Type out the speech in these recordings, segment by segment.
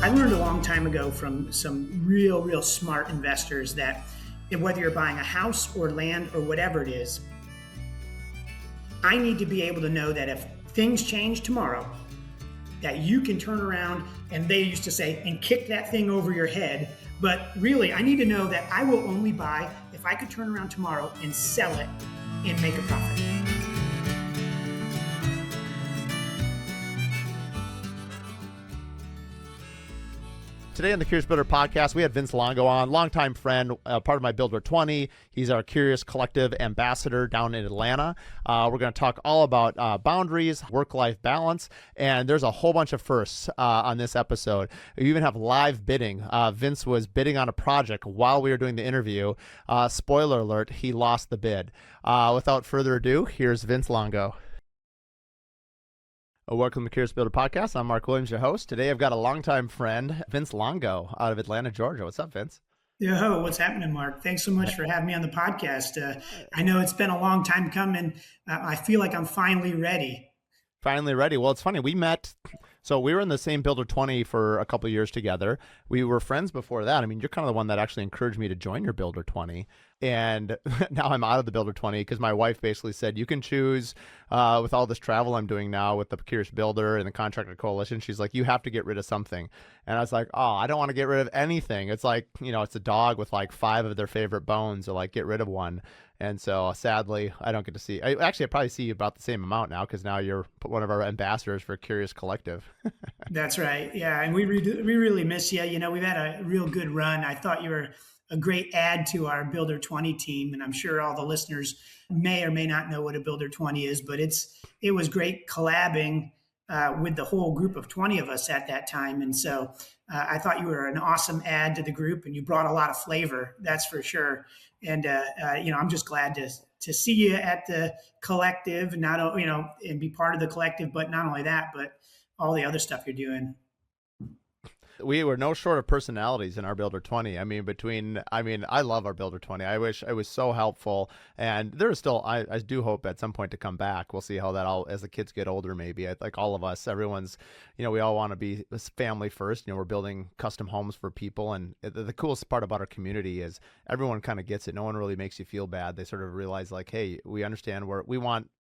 I learned a long time ago from some real smart investors that whether you're buying a house or land or whatever it is, I need to be able to know that if things change tomorrow, that you can turn around, and they used to say, and kick that thing over your head. But really, I need to know that I will only buy if I could turn around tomorrow and sell it and make a profit. Today on the Curious Builder podcast, we had Vince Longo on, longtime friend, part of my Builder 20. He's our Curious Collective ambassador down in Atlanta. We're going to talk all about boundaries, work-life balance, and there's a whole bunch of firsts on this episode. We even have live bidding. Vince was bidding on a project while we were doing the interview. Spoiler alert, he lost the bid. Without further ado, here's Vince Longo. Welcome to the Curious Builder podcast. I'm Mark Williams, your host. Today I've got a longtime friend, Vince Longo, out of Atlanta, Georgia. What's up, Vince? Yo, what's happening, Mark? Thanks so much for having me on the podcast. I know it's been a long time coming. I feel like I'm finally ready. Finally ready. Well, it's funny. We met, so we were in the same Builder 20 for a couple of years together. We were friends before that. I mean, you're kind of the one that actually encouraged me to join your Builder 20. And now I'm out of the Builder 20 because my wife basically said, you can choose with all this travel I'm doing now with the Curious Builder and the Contractor Coalition. She's like, you have to get rid of something. And I was like, oh, I don't want to get rid of anything. It's like, it's a dog with like 5 of their favorite bones, or like get rid of one. And so sadly, I don't get to see. I probably see you about the same amount now because now you're one of our ambassadors for Curious Collective. That's right. Yeah. And we really miss you. We've had a real good run. I thought you were a great add to our Builder 20 team. And I'm sure all the listeners may or may not know what a Builder 20 is, but it was great collabing with the whole group of 20 of us at that time. And so I thought you were an awesome add to the group, and you brought a lot of flavor, that's for sure. And, I'm just glad to see you at the collective, and be part of the collective, but not only that, but all the other stuff you're doing. We were no short of personalities in our Builder 20. I love our Builder 20. I wish it was so helpful. And there's still, I do hope at some point to come back. We'll see how that all, as the kids get older, maybe. Like all of us, everyone's, we all want to be family first. We're building custom homes for people. And the coolest part about our community is everyone kind of gets it. No one really makes you feel bad. They sort of realize like, hey, we understand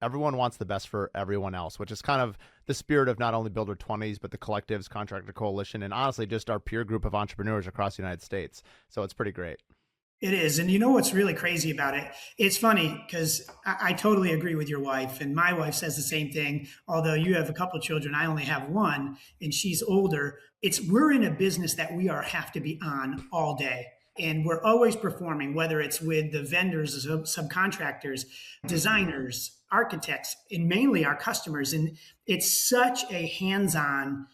everyone wants the best for everyone else, which is kind of the spirit of not only Builder 20s, but the collectives, Contractor Coalition, and honestly, just our peer group of entrepreneurs across the United States. So it's pretty great. It is. And you know what's really crazy about it? It's funny because I totally agree with your wife. And my wife says the same thing. Although you have a couple of children, I only have one, and she's older. We're in a business that we have to be on all day. And we're always performing, whether it's with the vendors, subcontractors, designers, architects, and mainly our customers. And it's such a hands-on,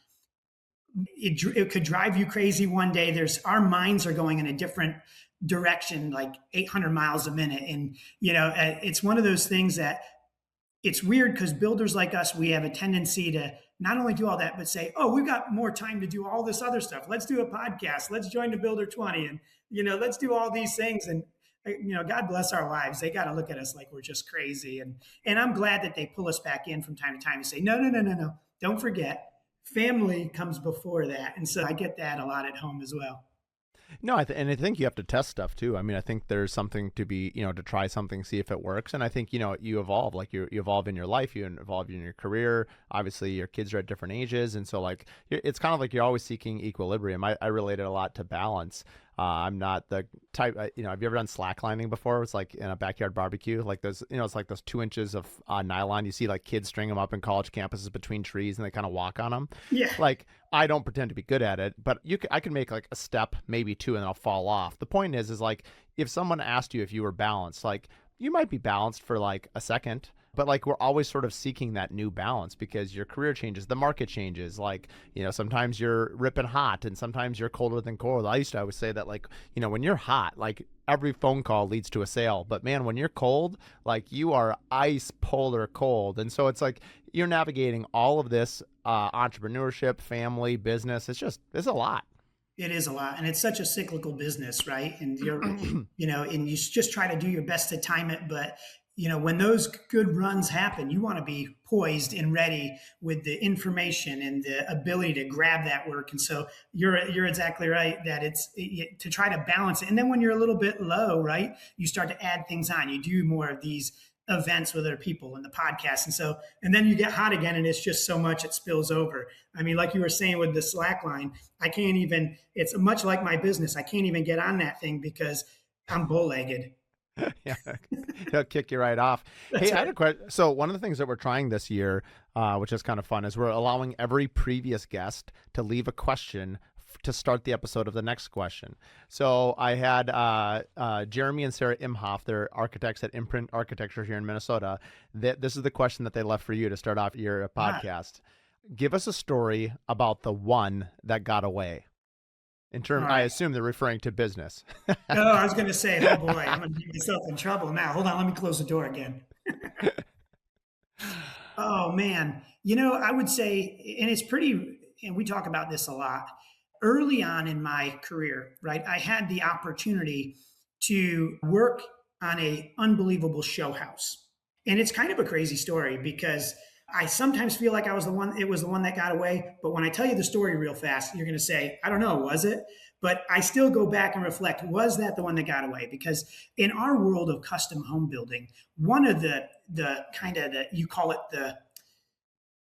it could drive you crazy one day. Our minds are going in a different direction, like 800 miles a minute. And, it's one of those things that it's weird because builders like us, we have a tendency to not only do all that, but say, oh, we've got more time to do all this other stuff. Let's do a podcast. Let's join the Builder 20. And, let's do all these things. And, God bless our lives. They got to look at us like we're just crazy. And I'm glad that they pull us back in from time to time and say, no. Don't forget, family comes before that. And so I get that a lot at home as well. No, I think you have to test stuff too. I mean, I think there's something to be, to try something, see if it works. And I think, you evolve, like you evolve in your life, you evolve in your career. Obviously, your kids are at different ages. And so like, it's kind of like you're always seeking equilibrium. I relate it a lot to balance. I'm not the type, have you ever done slacklining before? It's like in a backyard barbecue, like those, it's like those 2 inches of nylon. You see like kids string them up in college campuses between trees and they kind of walk on them. Yeah. Like I don't pretend to be good at it, but I can make like a step, maybe 2, and then I'll fall off. The point is like, if someone asked you if you were balanced, like you might be balanced for like a second, but like we're always sort of seeking that new balance because your career changes, the market changes. Like, sometimes you're ripping hot and sometimes you're colder than cold. I used to always say that like, when you're hot, like every phone call leads to a sale. But man, when you're cold, like you are ice polar cold. And so it's like you're navigating all of this entrepreneurship, family, business. It's a lot. It is a lot. And it's such a cyclical business, right? And you're, and you just try to do your best to time it. But when those good runs happen, you want to be poised and ready with the information and the ability to grab that work. And so you're exactly right that to try to balance it. And then when you're a little bit low, right, you start to add things on. You do more of these events with other people and the podcast. And then you get hot again, and it's just so much it spills over. I mean, like you were saying with the Slack line, I can't even, it's much like my business. I can't even get on that thing because I'm bull legged. Yeah, he'll kick you right off. Hey, That's I had right. a question. So one of the things that we're trying this year, which is kind of fun, is we're allowing every previous guest to leave a question to start the episode of the next question. So I had Jeremy and Sarah Imhoff, they're architects at Imprint Architecture here in Minnesota. This is the question that they left for you to start off your Ah, podcast. Give us a story about the one that got away. all I right. assume they're referring to business. Oh, I was going to say, oh boy, I'm going to get myself in trouble now. Hold on, let me close the door again. Oh man, I would say, and it's pretty, and we talk about this a lot. Early on in my career, right, I had the opportunity to work on a unbelievable show house, and it's kind of a crazy story because I sometimes feel like I was the one. It was the one that got away. But when I tell you the story real fast, you're going to say, I don't know, was it? But I still go back and reflect, was that the one that got away? Because in our world of custom home building, one of the kind of you call it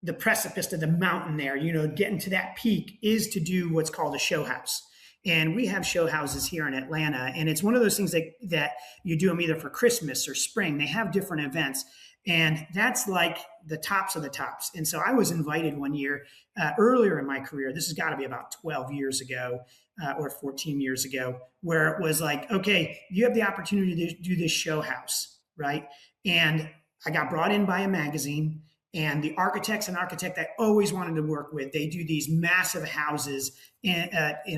the precipice to the mountain there, getting to that peak is to do what's called a show house. And we have show houses here in Atlanta, and it's one of those things that you do them either for Christmas or spring. They have different events, and that's like the tops of the tops. And so I was invited one year earlier in my career. This has got to be about 12 years ago or 14 years ago, where it was like, okay, you have the opportunity to do this show house, right? And I got brought in by a magazine, and the architects and architect I always wanted to work with, they do these massive houses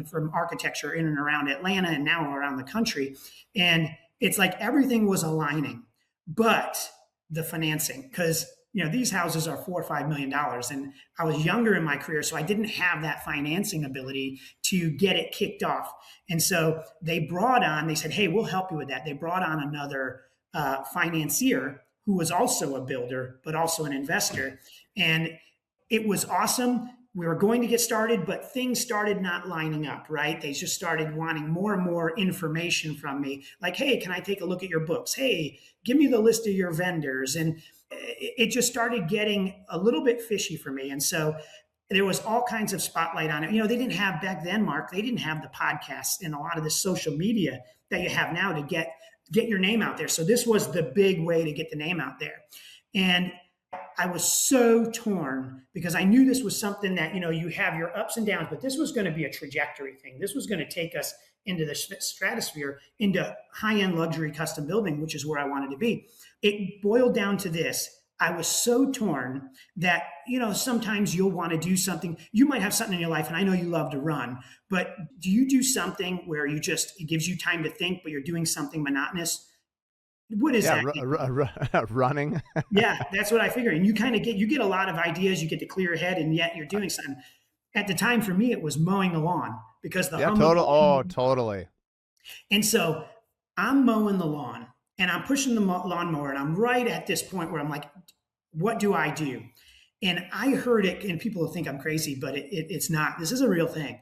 from architecture in and around Atlanta and now around the country. And it's like everything was aligning, but the financing, because these houses are $4 or $5 million, and I was younger in my career, so I didn't have that financing ability to get it kicked off. And so they said, hey, we'll help you with that. They brought on another financier who was also a builder, but also an investor. And it was awesome. We were going to get started, but things started not lining up, right? They just started wanting more and more information from me. Like, hey, can I take a look at your books? Hey, give me the list of your vendors. And it just started getting a little bit fishy for me. And so there was all kinds of spotlight on it. They didn't have back then, Mark, they didn't have the podcasts and a lot of the social media that you have now to get your name out there. So this was the big way to get the name out there. And I was so torn because I knew this was something that, you have your ups and downs, but this was going to be a trajectory thing. This was going to take us into the stratosphere, into high end luxury custom building, which is where I wanted to be. It boiled down to this. I was so torn that, sometimes you'll want to do something. You might have something in your life, and I know you love to run, but do you do something where it gives you time to think, but you're doing something monotonous? What is Yeah, that? running. Yeah, that's what I figure. And you get a lot of ideas, you get to clear your head, and yet you're doing something. At the time for me, it was mowing the lawn because the Yeah, hum of the total. Oh, lawn. totally. And so I'm mowing the lawn and I'm pushing the lawnmower, and I'm right at this point where I'm like, what do I do? And I heard it, and people will think I'm crazy, but it's not. This is a real thing.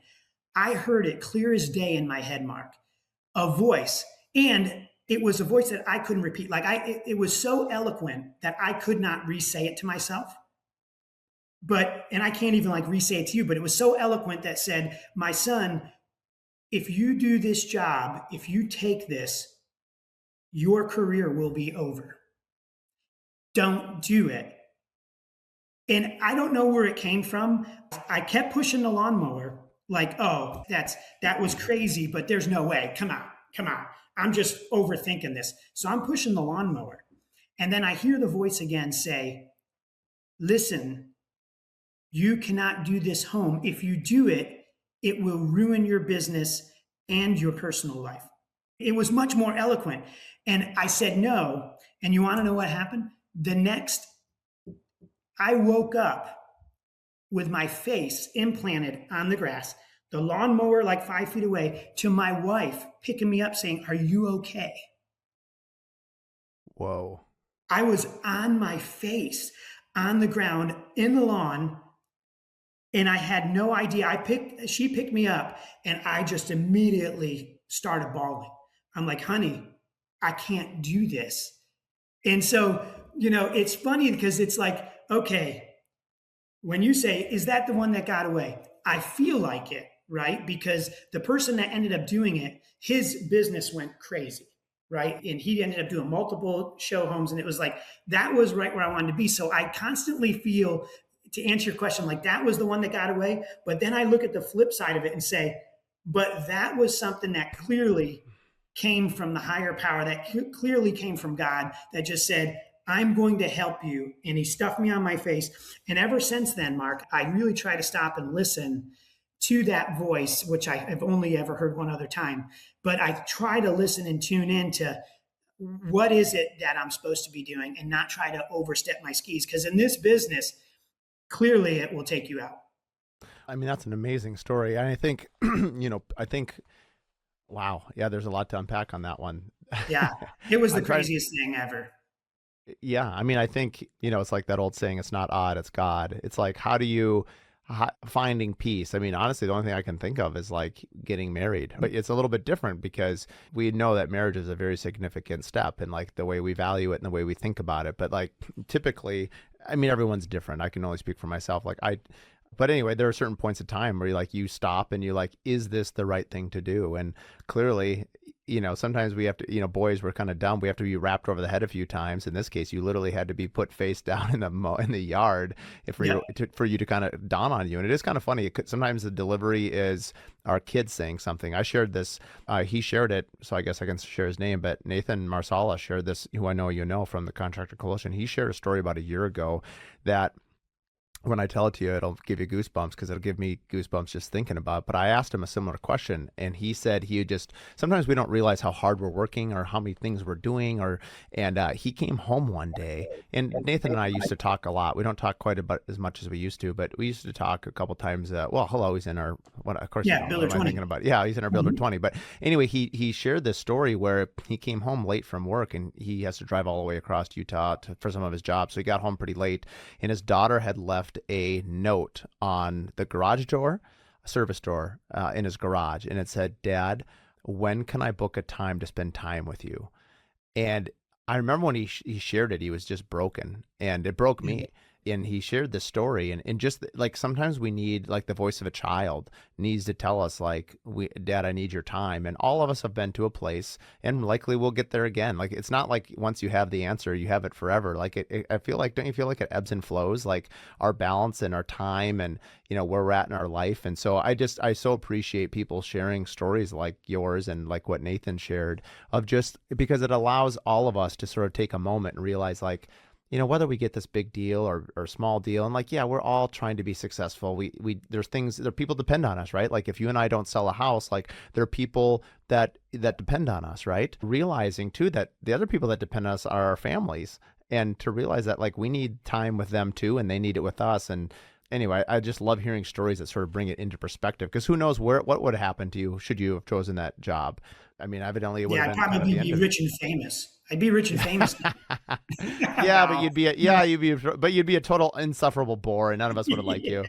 I heard it clear as day in my head, Mark, a voice. And it was a voice that I couldn't repeat. Like it was so eloquent that I could not re-say it to myself. And I can't even like re-say it to you, but it was so eloquent that said, my son, if you do this job, if you take this, your career will be over. Don't do it. And I don't know where it came from. I kept pushing the lawnmower like, oh, that was crazy, but there's no way. Come on, come on. I'm just overthinking this. So I'm pushing the lawnmower. And then I hear the voice again say, listen, you cannot do this home. If you do it, it will ruin your business and your personal life. It was much more eloquent. And I said no. And you want to know what happened? I woke up with my face implanted on the grass, the lawnmower like 5 feet away, to my wife picking me up saying, are you okay? Whoa. I was on my face on the ground in the lawn, and I had no idea. She picked me up, and I just immediately started bawling. I'm like, honey, I can't do this. And so, it's funny because it's like, okay, when you say, is that the one that got away? I feel like it, right? Because the person that ended up doing it, his business went crazy, right? And he ended up doing multiple show homes. And it was like, that was right where I wanted to be. So I constantly feel, to answer your question, like that was the one that got away. But then I look at the flip side of it and say, but that was something that clearly came from the higher power, that clearly came from God, that just said, I'm going to help you. And he stuffed me on my face. And ever since then, Mark, I really try to stop and listen to that voice, which I have only ever heard one other time. But I try to listen and tune in to what is it that I'm supposed to be doing and not try to overstep my skis. Because in this business, clearly it will take you out. I mean, that's an amazing story. And I think, I think, wow. Yeah, there's a lot to unpack on that one. Yeah, it was the I'm trying. craziest thing ever. Yeah, I mean, I think, it's like that old saying, it's not odd, it's God. It's like, how do you finding peace? I mean, honestly, the only thing I can think of is like getting married. But it's a little bit different because we know that marriage is a very significant step in like the way we value it and the way we think about it. But like typically, I mean, everyone's different. I can only speak for myself. But anyway, there are certain points of time where you stop and you're like, is this the right thing to do? And clearly, sometimes we have to, boys were kind of dumb. We have to be wrapped over the head a few times. In this case, you literally had to be put face down in the yard Yeah. for you to kind of dawn on you. And it is kind of funny. Sometimes the delivery is our kids saying something. I shared this. He shared it, so I guess I can share his name. But Nathan Marsala shared this, who I know from the Contractor Coalition. He shared a story about a year ago that, when I tell it to you, it'll give you goosebumps because it'll give me goosebumps just thinking about it. But I asked him a similar question, and he said sometimes we don't realize how hard we're working or how many things we're doing, and he came home one day, and Nathan and I used to talk a lot. We don't talk quite about as much as we used to, but we used to talk a couple times. Hello, he's in our, what, of course, Yeah. what Builder am I 20. thinking about? Yeah, he's in our Builder Mhm. 20. But anyway, he shared this story where he came home late from work, and he has to drive all the way across Utah for some of his jobs. So he got home pretty late, and his daughter had left a note on the garage door, a service door in his garage, and it said, "Dad, when can I book a time to spend time with you?" And I remember when he shared it, he was just broken, and it broke Yeah. me. And he shared this story, and just like sometimes we need like the voice of a child needs to tell us like, Dad, I need your time. And all of us have been to a place, and likely we'll get there again. Like it's not like once you have the answer, you have it forever. Like I feel like, don't you feel like it ebbs and flows, like our balance and our time and where we're at in our life. And so I so appreciate people sharing stories like yours and like what Nathan shared, of just because it allows all of us to sort of take a moment and realize like, whether we get this big deal or small deal, and like, yeah, we're all trying to be successful. There are people depend on us, right? Like if you and I don't sell a house, like there are people that depend on us, right? Realizing too that the other people that depend on us are our families, and to realize that like we need time with them too, and they need it with us. And anyway, I just love hearing stories that sort of bring it into perspective, because who knows what would have happened to you should you have chosen that job. I mean, evidently it would Yeah. have I'd been kind of probably the end be of it. rich and famous. I'd be rich and famous. Yeah, but No. you'd be a total insufferable bore, and none of us would have liked you.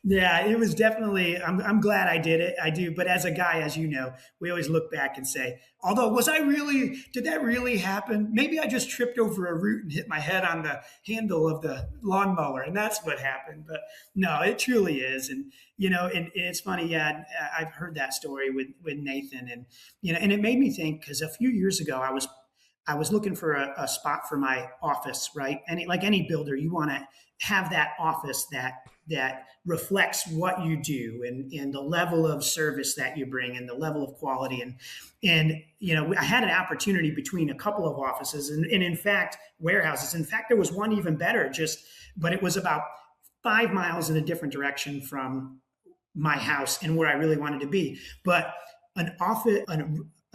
Yeah, it was definitely. I'm glad I did it. I do, but as a guy, as you know, we always look back and say, although, was I really? Did that really happen? Maybe I just tripped over a root and hit my head on the handle of the lawnmower, and that's what happened. But no, it truly is, and and it's funny. Yeah, I've heard that story with Nathan, and and it made me think because a few years ago I was looking for a spot for my office, right? And like any builder, you want to have that office that reflects what you do and the level of service that you bring and the level of quality. And I had an opportunity between a couple of offices and in fact warehouses. In fact, there was one even better, but it was about 5 miles in a different direction from my house and where I really wanted to be. But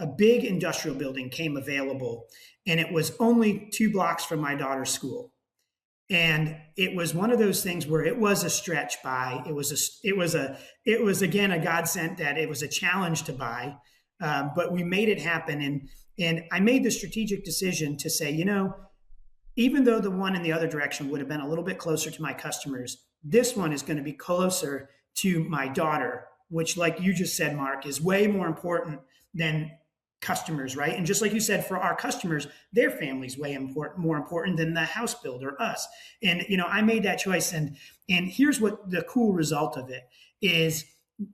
a big industrial building came available, and it was only 2 blocks from my daughter's school. And it was one of those things where it was a stretch buy. It was again a godsend that it was a challenge to buy, but we made it happen. And I made the strategic decision to say, even though the one in the other direction would have been a little bit closer to my customers, this one is going to be closer to my daughter, which, like you just said, Mark, is way more important than customers, right? And just like you said, for our customers, their family's way important, more important than the house builder, us. And I made that choice, and here's what the cool result of it is.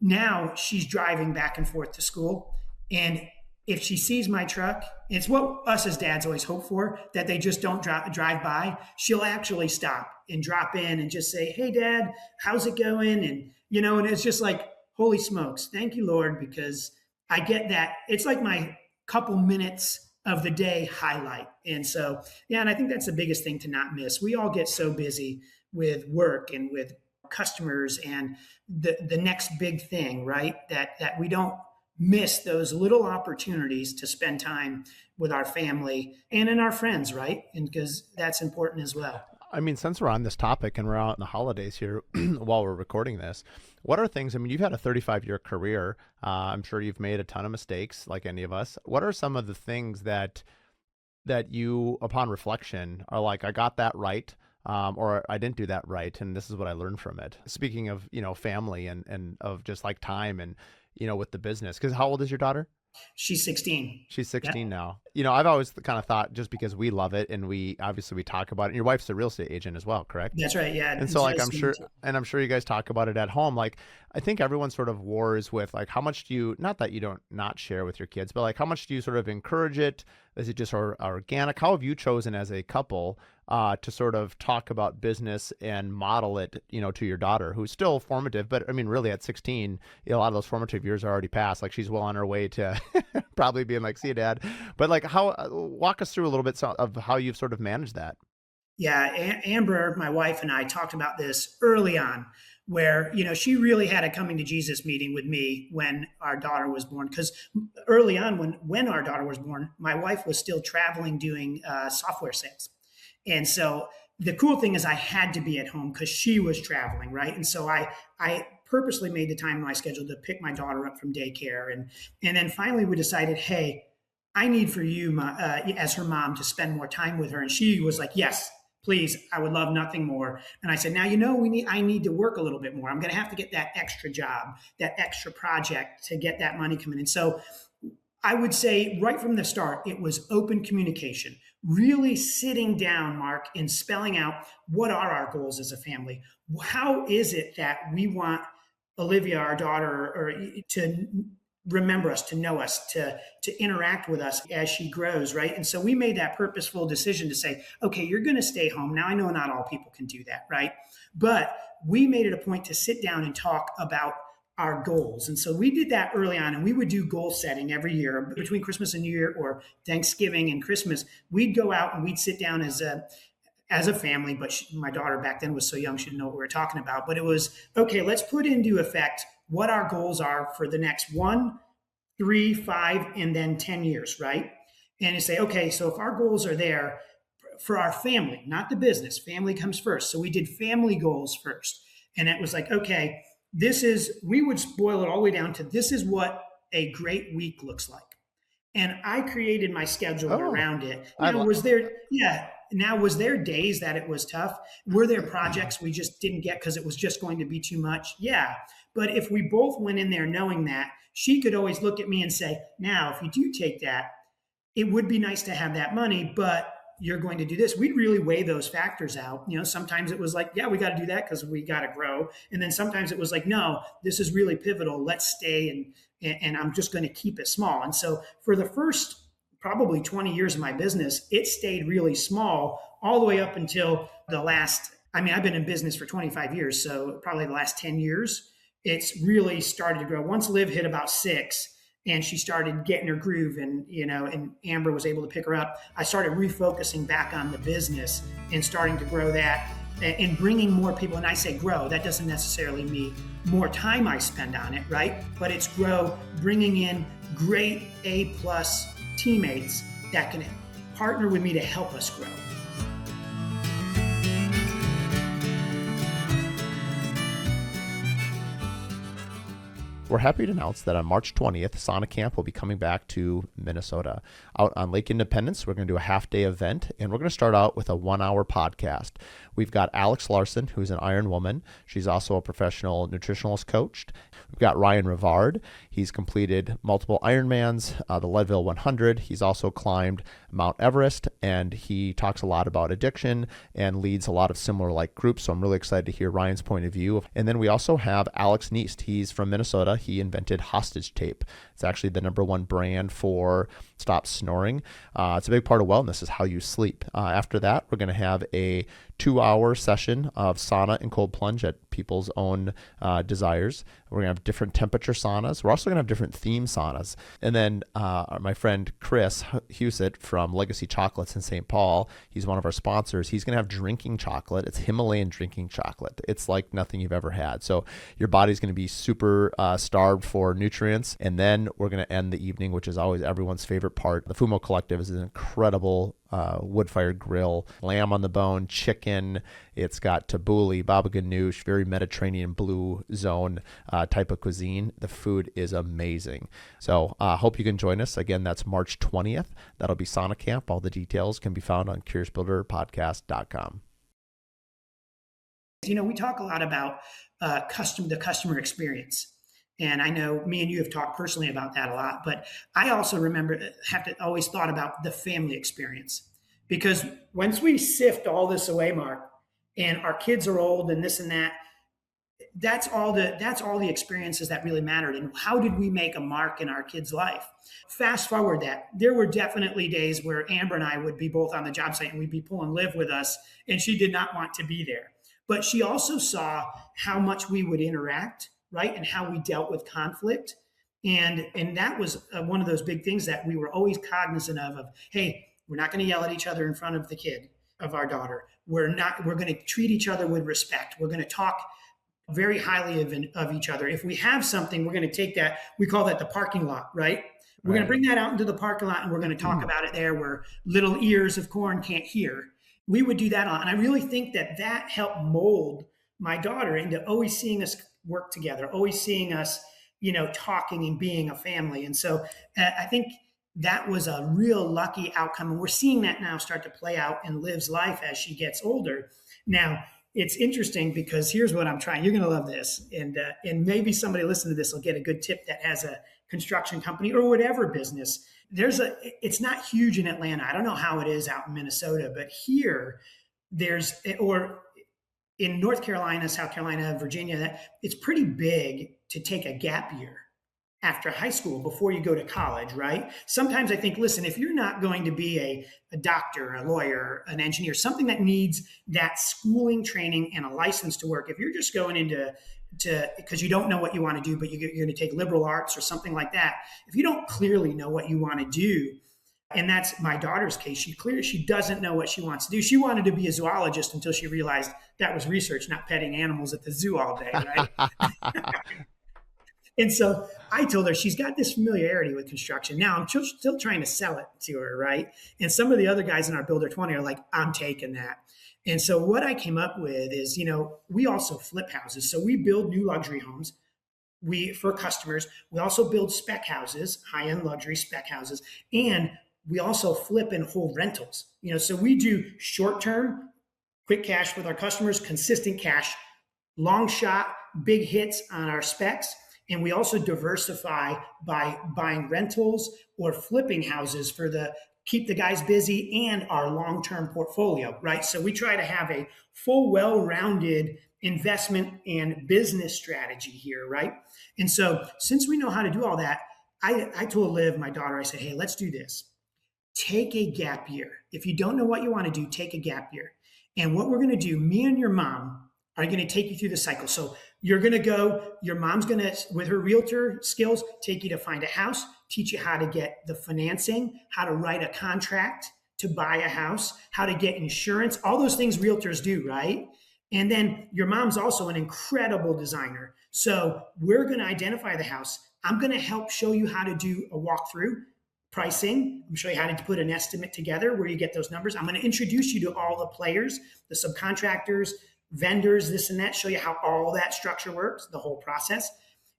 Now she's driving back and forth to school, and if she sees my truck, it's what us as dads always hope for, that they just don't drive by. She'll actually stop and drop in and just say, "Hey, Dad, how's it going?" And it's just like, holy smokes, thank you, Lord, because I get that. It's like my couple minutes of the day highlight. And so, yeah, and I think that's the biggest thing to not miss. We all get so busy with work and with customers and the next big thing, right? That we don't miss those little opportunities to spend time with our family and in our friends, right? And because that's important as well. I mean, since we're on this topic and we're out in the holidays here while we're recording this, what are things? I mean, you've had a 35-year career. I'm sure you've made a ton of mistakes, like any of us. What are some of the things that you, upon reflection, are like, I got that right, or I didn't do that right, and this is what I learned from it? Speaking of, family and of just like time and, with the business. Because how old is your daughter? She's 16. She's Yeah, 16 now. I've always kind of thought, just because we love it and we obviously we talk about it. And your wife's a real estate agent as well, correct? that's right. Yeah. And so like I'm sure you guys talk about it at home. Like I think everyone sort of wars with like how much do you, not that you don't not share with your kids, but like how much do you sort of encourage it? Is it just organic? How have you chosen as a couple to sort of talk about business and model it, to your daughter, who's still formative, but I mean, really at 16, a lot of those formative years are already passed. Like she's well on her way to probably being like, "See you, Dad." But like, how walk us through a little bit of how you've sort of managed that. Yeah, Amber, my wife, and I talked about this early on, where she really had a coming to Jesus meeting with me when our daughter was born. Because early on, when our daughter was born, my wife was still traveling doing software sales, and so the cool thing is I had to be at home because she was traveling, right? And so I purposely made the time in my schedule to pick my daughter up from daycare, and then finally we decided, hey, I need for you, as her mom, to spend more time with her. And she was like, yes, please, I would love nothing more. And I said, now, I need to work a little bit more. I'm going to have to get that extra job, that extra project to get that money coming in. So I would say right from the start, it was open communication, really sitting down, Mark, and spelling out what are our goals as a family. How is it that we want Olivia, our daughter, or to remember us, to know us, to interact with us as she grows, right? And so we made that purposeful decision to say, okay, you're going to stay home. Now I know not all people can do that, right? But we made it a point to sit down and talk about our goals. And so we did that early on, and we would do goal setting every year between Christmas and New Year, or Thanksgiving and Christmas. We'd go out and we'd sit down as a family, but my daughter back then was so young, she didn't know what we were talking about. But it was, okay, let's put into effect what our goals are for the next 1, 3, 5, and then 10 years, right? And you say, okay, so if our goals are there for our family, not the business, family comes first. So we did family goals first. And it was like, okay, we would boil it all the way down to this is what a great week looks like. And I created my schedule Oh, around it. I Now, love. was there days that it was tough? Were there projects we just didn't get because it was just going to be too much? Yeah. But if we both went in there knowing that, she could always look at me and say, now, if you do take that, it would be nice to have that money, but you're going to do this. We'd really weigh those factors out. Sometimes it was like, yeah, we got to do that because we got to grow. And then sometimes it was like, no, this is really pivotal. Let's stay and I'm just going to keep it small. And so for the first probably 20 years of my business, it stayed really small all the way up until I've been in business for 25 years. So probably the last 10 years, it's really started to grow. Once Liv hit about 6, and she started getting her groove, and Amber was able to pick her up, I started refocusing back on the business and starting to grow that and bringing more people. And I say grow, that doesn't necessarily mean more time I spend on it, right? But it's grow, bringing in great A+ teammates that can partner with me to help us grow. We're happy to announce that on March 20th, Sauna Camp will be coming back to Minnesota. Out on Lake Independence, we're going to do a half-day event, and we're going to start out with a 1-hour podcast. We've got Alex Larson, who's an Iron Woman. She's also a professional nutritionalist coach. We've got Ryan Rivard. He's completed multiple Ironmans, the Leadville 100. He's also climbed Mount Everest, and he talks a lot about addiction and leads a lot of similar like groups. So I'm really excited to hear Ryan's point of view. And then we also have Alex Neist. He's from Minnesota. He invented Hostage Tape. It's actually the #1 brand for stop snoring. It's a big part of wellness is how you sleep. After that, we're going to have a 2-hour session of sauna and cold plunge at people's own desires. We're going to have different temperature saunas. We're also going to have different theme saunas. And then my friend Chris Husett from Legacy Chocolates in St. Paul, he's one of our sponsors. He's going to have drinking chocolate. It's Himalayan drinking chocolate. It's like nothing you've ever had. So your body's going to be super starved for nutrients. And then we're going to end the evening, which is always everyone's favorite part. The Fumo Collective is an incredible wood-fired grill, lamb on the bone, chicken. It's got tabbouleh, baba ganoush, very Mediterranean blue zone type of cuisine. The food is amazing. So hope you can join us. Again, that's March 20th. That'll be Sauna Camp. All the details can be found on curiousbuilderpodcast.com. We talk a lot about the customer experience. And I know me and you have talked personally about that a lot, but I also always thought about the family experience. Because once we sift all this away, Mark, and our kids are old and this and that, that's all the experiences that really mattered. And how did we make a mark in our kids' life? Fast forward that, there were definitely days where Amber and I would be both on the job site and we'd be pulling Liv with us, and she did not want to be there. But she also saw how much we would interact, right? And how we dealt with conflict. And that was one of those big things that we were always cognizant of, hey, we're not going to yell at each other in front of the kid of our daughter. We're going to treat each other with respect. We're going to talk very highly of each other. If we have something, we're going to take that. We call that the parking lot, right? We're going to bring that out into the parking lot and we're going to talk about it there where little ears of corn can't hear. We would do that. And I really think that helped mold my daughter into always seeing us work together, always seeing us, talking and being a family. And so I think that was a real lucky outcome. And we're seeing that now start to play out in Liv's life as she gets older. Now, it's interesting because here's what I'm trying. You're going to love this. And maybe somebody listening to this will get a good tip that has a construction company or whatever business. It's not huge in Atlanta. I don't know how it is out in Minnesota, but here or in North Carolina, South Carolina, Virginia, it's pretty big to take a gap year after high school before you go to college, right? Sometimes I think, listen, if you're not going to be a doctor, a lawyer, an engineer, something that needs that schooling, training, and a license to work, if you're just going into because you don't know what you want to do, but you're going to take liberal arts or something like that, if you don't clearly know what you want to do, and that's my daughter's case, she doesn't know what she wants to do. She wanted to be a zoologist until she realized that was research, not petting animals at the zoo all day, right? And so I told her she's got this familiarity with construction. Now I'm still trying to sell it to her, right? And some of the other guys in our Builder 20 are like, I'm taking that. And so what I came up with is, we also flip houses. So we build new luxury homes for customers. We also build spec houses, high-end luxury spec houses, and we also flip and hold rentals. So we do short-term, quick cash with our customers, consistent cash, long shot, big hits on our specs. And we also diversify by buying rentals or flipping houses keep the guys busy and our long-term portfolio, right? So we try to have a full, well-rounded investment and business strategy here, right? And so since we know how to do all that, I told Liv, my daughter, I said, hey, let's do this. Take a gap year. If you don't know what you want to do, take a gap year. And what we're going to do, me and your mom are going to take you through the cycle. So you're going to go, your mom's going to, with her realtor skills, take you to find a house, teach you how to get the financing, how to write a contract to buy a house, how to get insurance, all those things realtors do, right? And then your mom's also an incredible designer. So we're going to identify the house. I'm going to help show you how to do a walkthrough, pricing. I'm show you how to put an estimate together where you get those numbers. I'm going to introduce you to all the players, the subcontractors, vendors, this and that, show you how all that structure works, the whole process.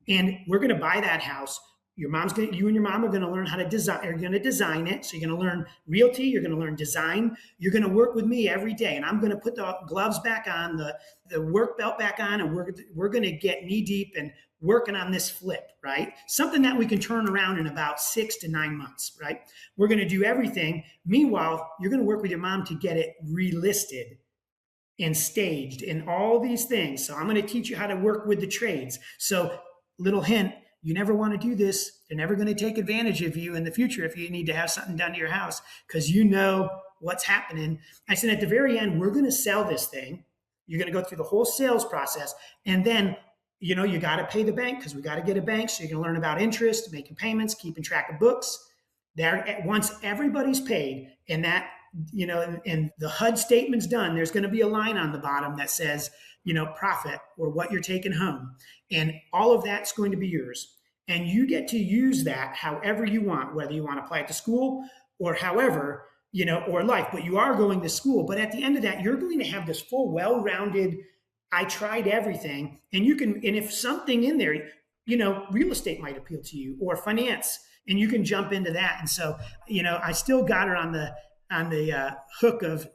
And we're going to buy that house. You and your mom are going to learn how to design. You're going to design it. So you're going to learn realty. You're going to learn design. You're going to work with me every day, and I'm going to put the gloves back on, the work belt back on, and we're going to get knee deep and working on this flip, right? Something that we can turn around in about 6 to 9 months, right? We're going to do everything. Meanwhile, you're going to work with your mom to get it relisted and staged and all these things. So I'm going to teach you how to work with the trades. So, little hint, you never want to do this. They're never going to take advantage of you in the future if you need to have something done to your house, because you know what's happening. I said, at the very end, we're going to sell this thing. You're going to go through the whole sales process. And then, you got to pay the bank, because we got to get a bank. So you're going to learn about interest, making payments, keeping track of books. There, once everybody's paid and that, and the HUD statement's done, there's going to be a line on the bottom that says, profit or what you're taking home. And all of that's going to be yours. And you get to use that however you want, whether you want to apply it to school or however, or life, but you are going to school. But at the end of that, you're going to have this full, well-rounded, I tried everything. And if something in there, real estate might appeal to you, or finance, and you can jump into that. And so, I still got her on the hook of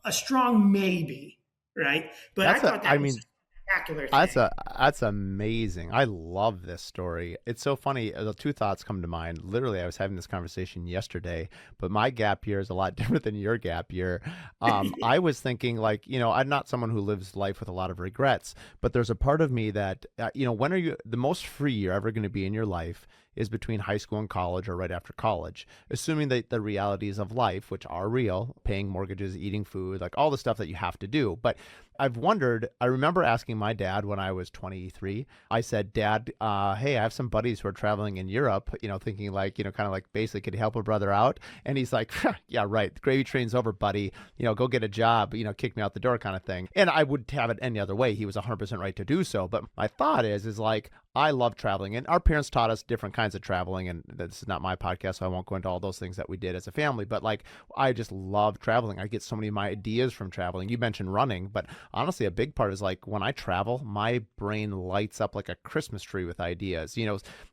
a strong maybe, right? But I That's a, thought I that was mean, a spectacular That's thing. amazing. I love this story. It's so funny. The two thoughts come to mind. Literally, I was having this conversation yesterday, but my gap year is a lot different than your gap year. I was thinking, like, I'm not someone who lives life with a lot of regrets, but there's a part of me that, when are you the most free you're ever going to be in your life is between high school and college, or right after college, assuming that the realities of life, which are real, paying mortgages, eating food, like all the stuff that you have to do. But I've wondered, I remember asking my dad when I was 23, I said, Dad, hey, I have some buddies who are traveling in Europe, thinking like, kind of like basically, could you help a brother out? And he's like, yeah, right. The gravy train's over, buddy. Go get a job, kick me out the door kind of thing. And I would have it any other way. He was 100% right to do so. But my thought is like, I love traveling, and our parents taught us different kinds of traveling, and this is not my podcast, so I won't go into all those things that we did as a family, but like, I just love traveling. I get so many of my ideas from traveling. You mentioned running, but honestly, a big part is like, when I travel, my brain lights up like a Christmas tree with ideas,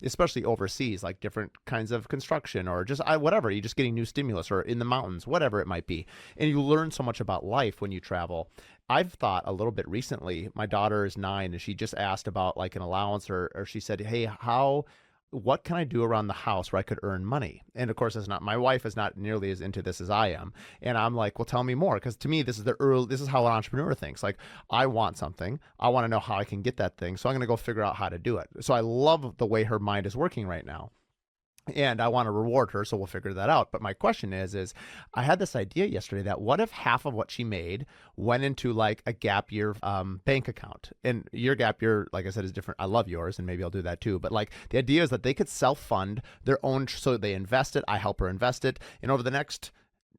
especially overseas, like different kinds of construction, or just whatever, you're just getting new stimulus, or in the mountains, whatever it might be. And you learn so much about life when you travel. I've thought a little bit recently, my daughter is 9, and she just asked about like an allowance, or she said, hey, what can I do around the house where I could earn money? And of course, my wife is not nearly as into this as I am. And I'm like, well, tell me more. Because to me, this is how an entrepreneur thinks. Like, I want something. I want to know how I can get that thing. So I'm going to go figure out how to do it. So I love the way her mind is working right now. And I want to reward her, so we'll figure that out. But my question is I had this idea yesterday that what if half of what she made went into like a gap year bank account? And your gap year, like I said, is different. I love yours, and maybe I'll do that too. But like, the idea is that they could self-fund their own, so they invest it. I help her invest it. And over the next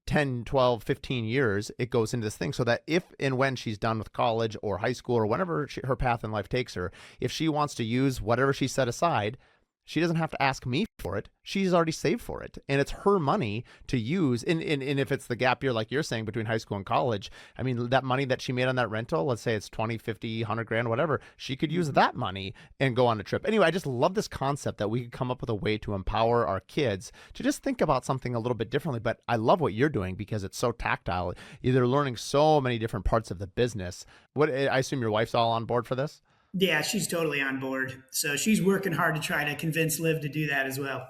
10, 12, 15 years, it goes into this thing, so that if and when she's done with college or high school, or whenever her path in life takes her, if she wants to use whatever she set aside, she doesn't have to ask me for it. She's already saved for it. And it's her money to use. And if it's the gap year, like you're saying, between high school and college, I mean, that money that she made on that rental, let's say it's 20, 50, 100 grand, whatever, she could use that money and go on a trip. Anyway, I just love this concept that we could come up with a way to empower our kids to just think about something a little bit differently. But I love what you're doing because it's so tactile. You're learning so many different parts of the business. I assume your wife's all on board for this? Yeah, she's totally on board. So she's working hard to try to convince Liv to do that as well.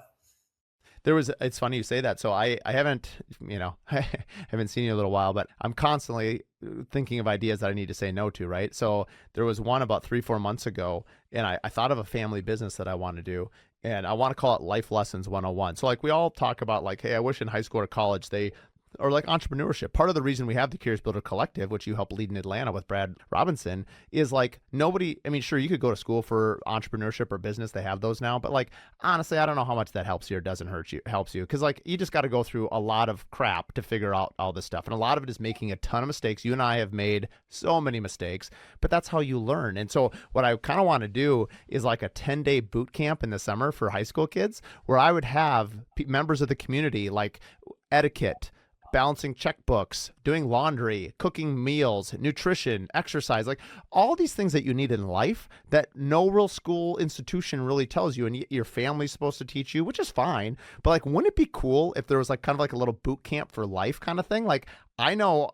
It's funny you say that. So I haven't, I haven't seen you in a little while, but I'm constantly thinking of ideas that I need to say no to, right? So there was one about 3-4 months ago, and I thought of a family business that I want to do, and I want to call it Life Lessons 101. So like, we all talk about like, hey, I wish in high school or college or like entrepreneurship. Part of the reason we have the Curious Builder Collective, which you help lead in Atlanta with Brad Robinson, is like, sure, you could go to school for entrepreneurship or business. They have those now. But like, honestly, I don't know how much that helps you or doesn't helps you. Cause like, you just got to go through a lot of crap to figure out all this stuff. And a lot of it is making a ton of mistakes. You and I have made so many mistakes, but that's how you learn. And so what I kind of want to do is like a 10-day boot camp in the summer for high school kids, where I would have members of the community, like etiquette, balancing checkbooks, doing laundry, cooking meals, nutrition, exercise, like all these things that you need in life that no real school institution really tells you, and your family's supposed to teach you, which is fine. But like, wouldn't it be cool if there was like kind of like a little boot camp for life kind of thing? Like, I know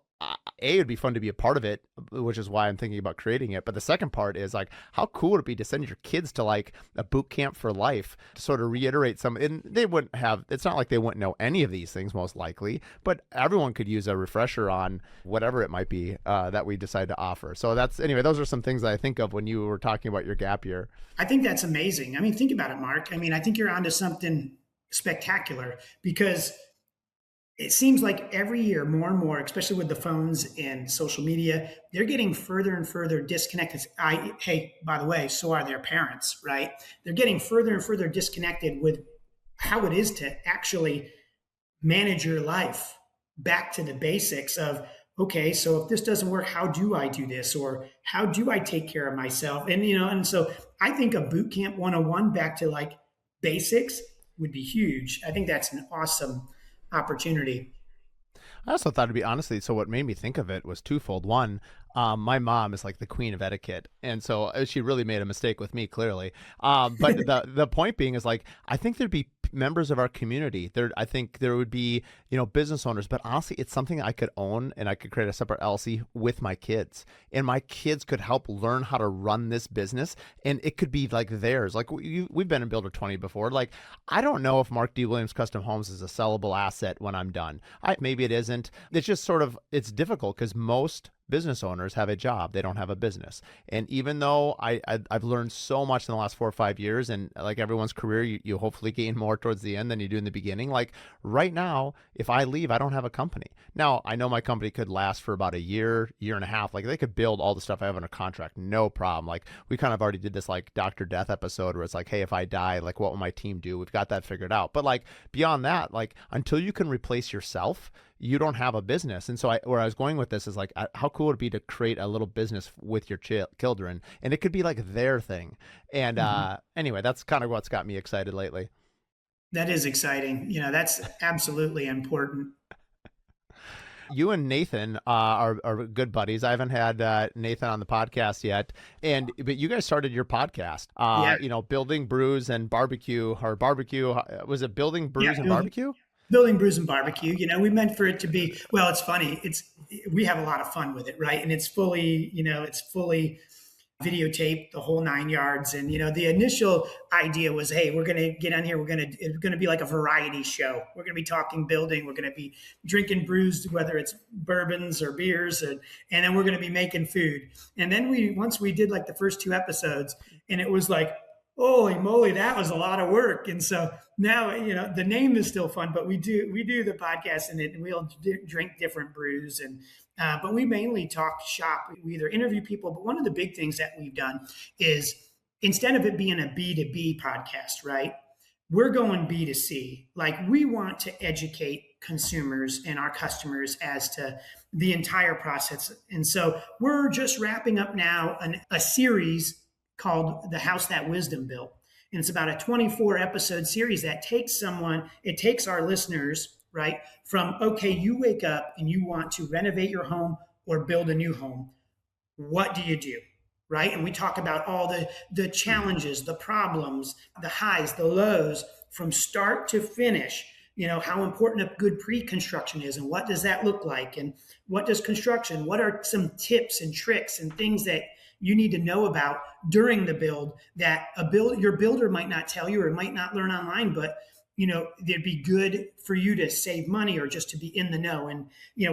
it'd be fun to be a part of it, which is why I'm thinking about creating it. But the second part is like, how cool would it be to send your kids to like a boot camp for life to sort of reiterate some, and they wouldn't have, it's not like they wouldn't know any of these things most likely, but everyone could use a refresher on whatever it might be that we decide to offer. So that's, anyway, those are some things that I think of when you were talking about your gap year. I think that's amazing. I mean, think about it, Mark. I mean, I think you're onto something spectacular because it seems like every year more and more, especially with the phones and social media, they're getting further and further disconnected. Hey, by the way, so are their parents, right? They're getting further and further disconnected with how it is to actually manage your life back to the basics of, okay, so if this doesn't work, how do I do this? Or how do I take care of myself? And, and so I think a boot camp 101 back to like basics would be huge. I think that's an awesome opportunity. I also thought it'd be, honestly, so what made me think of it was twofold. One, my mom is like the queen of etiquette, and so she really made a mistake with me, clearly. But the point being is like, I think there'd be members of our community there. I think there would be, business owners, but honestly, it's something I could own, and I could create a separate LLC with my kids, and my kids could help learn how to run this business, and it could be like theirs. Like we've been in Builder 20 before. Like, I don't know if Mark D. Williams Custom Homes is a sellable asset when I'm done. Maybe it isn't. It's just sort of, it's difficult because most business owners have a job, they don't have a business. And even though I've learned so much in the last 4 or 5 years, and like everyone's career, you hopefully gain more towards the end than you do in the beginning. Like right now, if I leave, I don't have a company. Now I know my company could last for about a year and a half. Like they could build all the stuff I have under contract, no problem. Like we kind of already did this like Dr. Death episode where it's like, hey, if I die, like what will my team do? We've got that figured out. But like beyond that, like until you can replace yourself, you don't have a business. And so where I was going with this is like, how cool would it be to create a little business with your children? And it could be like their thing. And anyway, that's kind of what's got me excited lately. That is exciting. That's absolutely important. You and Nathan are good buddies. I haven't had Nathan on the podcast yet, but you guys started your podcast. Yeah. Building Brews and Barbecue, or barbecue. Was it Building Brews and Barbecue? Building Brews and Barbecue. We meant for it to be, well, it's funny. We have a lot of fun with it, right? And it's fully videotaped, the whole 9 yards. And the initial idea was, hey, we're going to get on here. It's going to be like a variety show. We're going to be talking building. We're going to be drinking brews, whether it's bourbons or beers, and then we're going to be making food. And then once we did like the first 2 episodes, and it was like, holy moly, that was a lot of work. And so now, the name is still fun, but we do the podcast, and we'll drink different brews, but we mainly talk shop. We either interview people, but one of the big things that we've done is, instead of it being a B2B podcast, right? We're going B2C. Like, we want to educate consumers and our customers as to the entire process. And so we're just wrapping up now a series called The House That Wisdom Built. And it's about a 24 episode series that takes our listeners, right, from, okay, you wake up and you want to renovate your home or build a new home. What do you do? Right? And we talk about all the challenges, the problems, the highs, the lows, from start to finish. How important a good pre-construction is, and what does that look like, and what are some tips and tricks and things that you need to know about during the build that your builder might not tell you or might not learn online, but they'd be good for you to save money or just to be in the know. And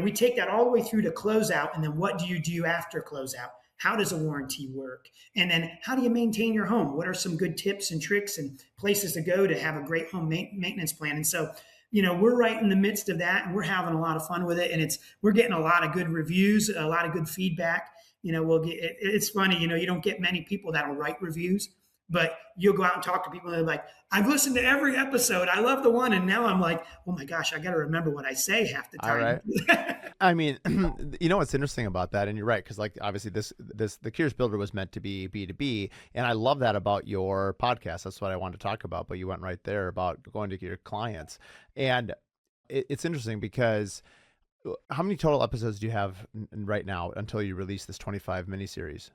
we take that all the way through to closeout. And then what do you do after closeout? How does a warranty work? And then how do you maintain your home? What are some good tips and tricks and places to go to have a great home maintenance plan? And so we're right in the midst of that, and we're having a lot of fun with it. And we're getting a lot of good reviews, a lot of good feedback. It's funny, you don't get many people that'll write reviews, but you'll go out and talk to people and they're like, I've listened to every episode. I love the one. And now I'm like, oh my gosh, I got to remember what I say half the time. All right. I mean, what's interesting about that, and you're right, because like obviously the Curious Builder was meant to be B2B, and I love that about your podcast. That's what I wanted to talk about, but you went right there about going to your clients. And it's interesting because How many total episodes do you have right now until you release this 25 miniseries?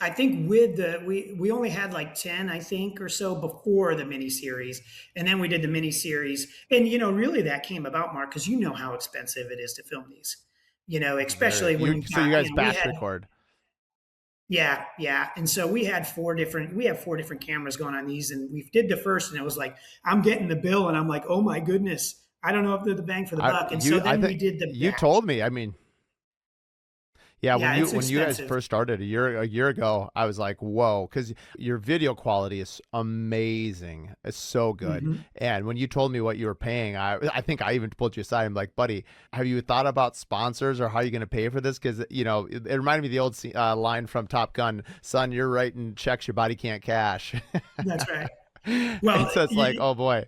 I think with the we only had like 10, I think, or so before the miniseries. And then we did the miniseries. And really that came about, Mark, because you know how expensive it is to film these. Very. Especially when You you've so got, you guys we batch had record. yeah, yeah. And so we have 4 different cameras going on these, and we did the first, and it was like, I'm getting the bill, and I'm like, oh my goodness, I don't know if they're the bang for the buck. And so I then we think did the you batch. told me. I mean, yeah, Yeah, it's when you guys expensive. first started a year ago, I was like, whoa, because your video quality is amazing. It's so good. Hmm. And when you told me what you were paying, I think I even pulled you aside. I'm like, buddy, have you thought about sponsors or how you're going to pay for this? Because it reminded me of the old line from Top Gun, son, you're writing checks your body can't cash. That's right. And Well, so it's like, oh boy.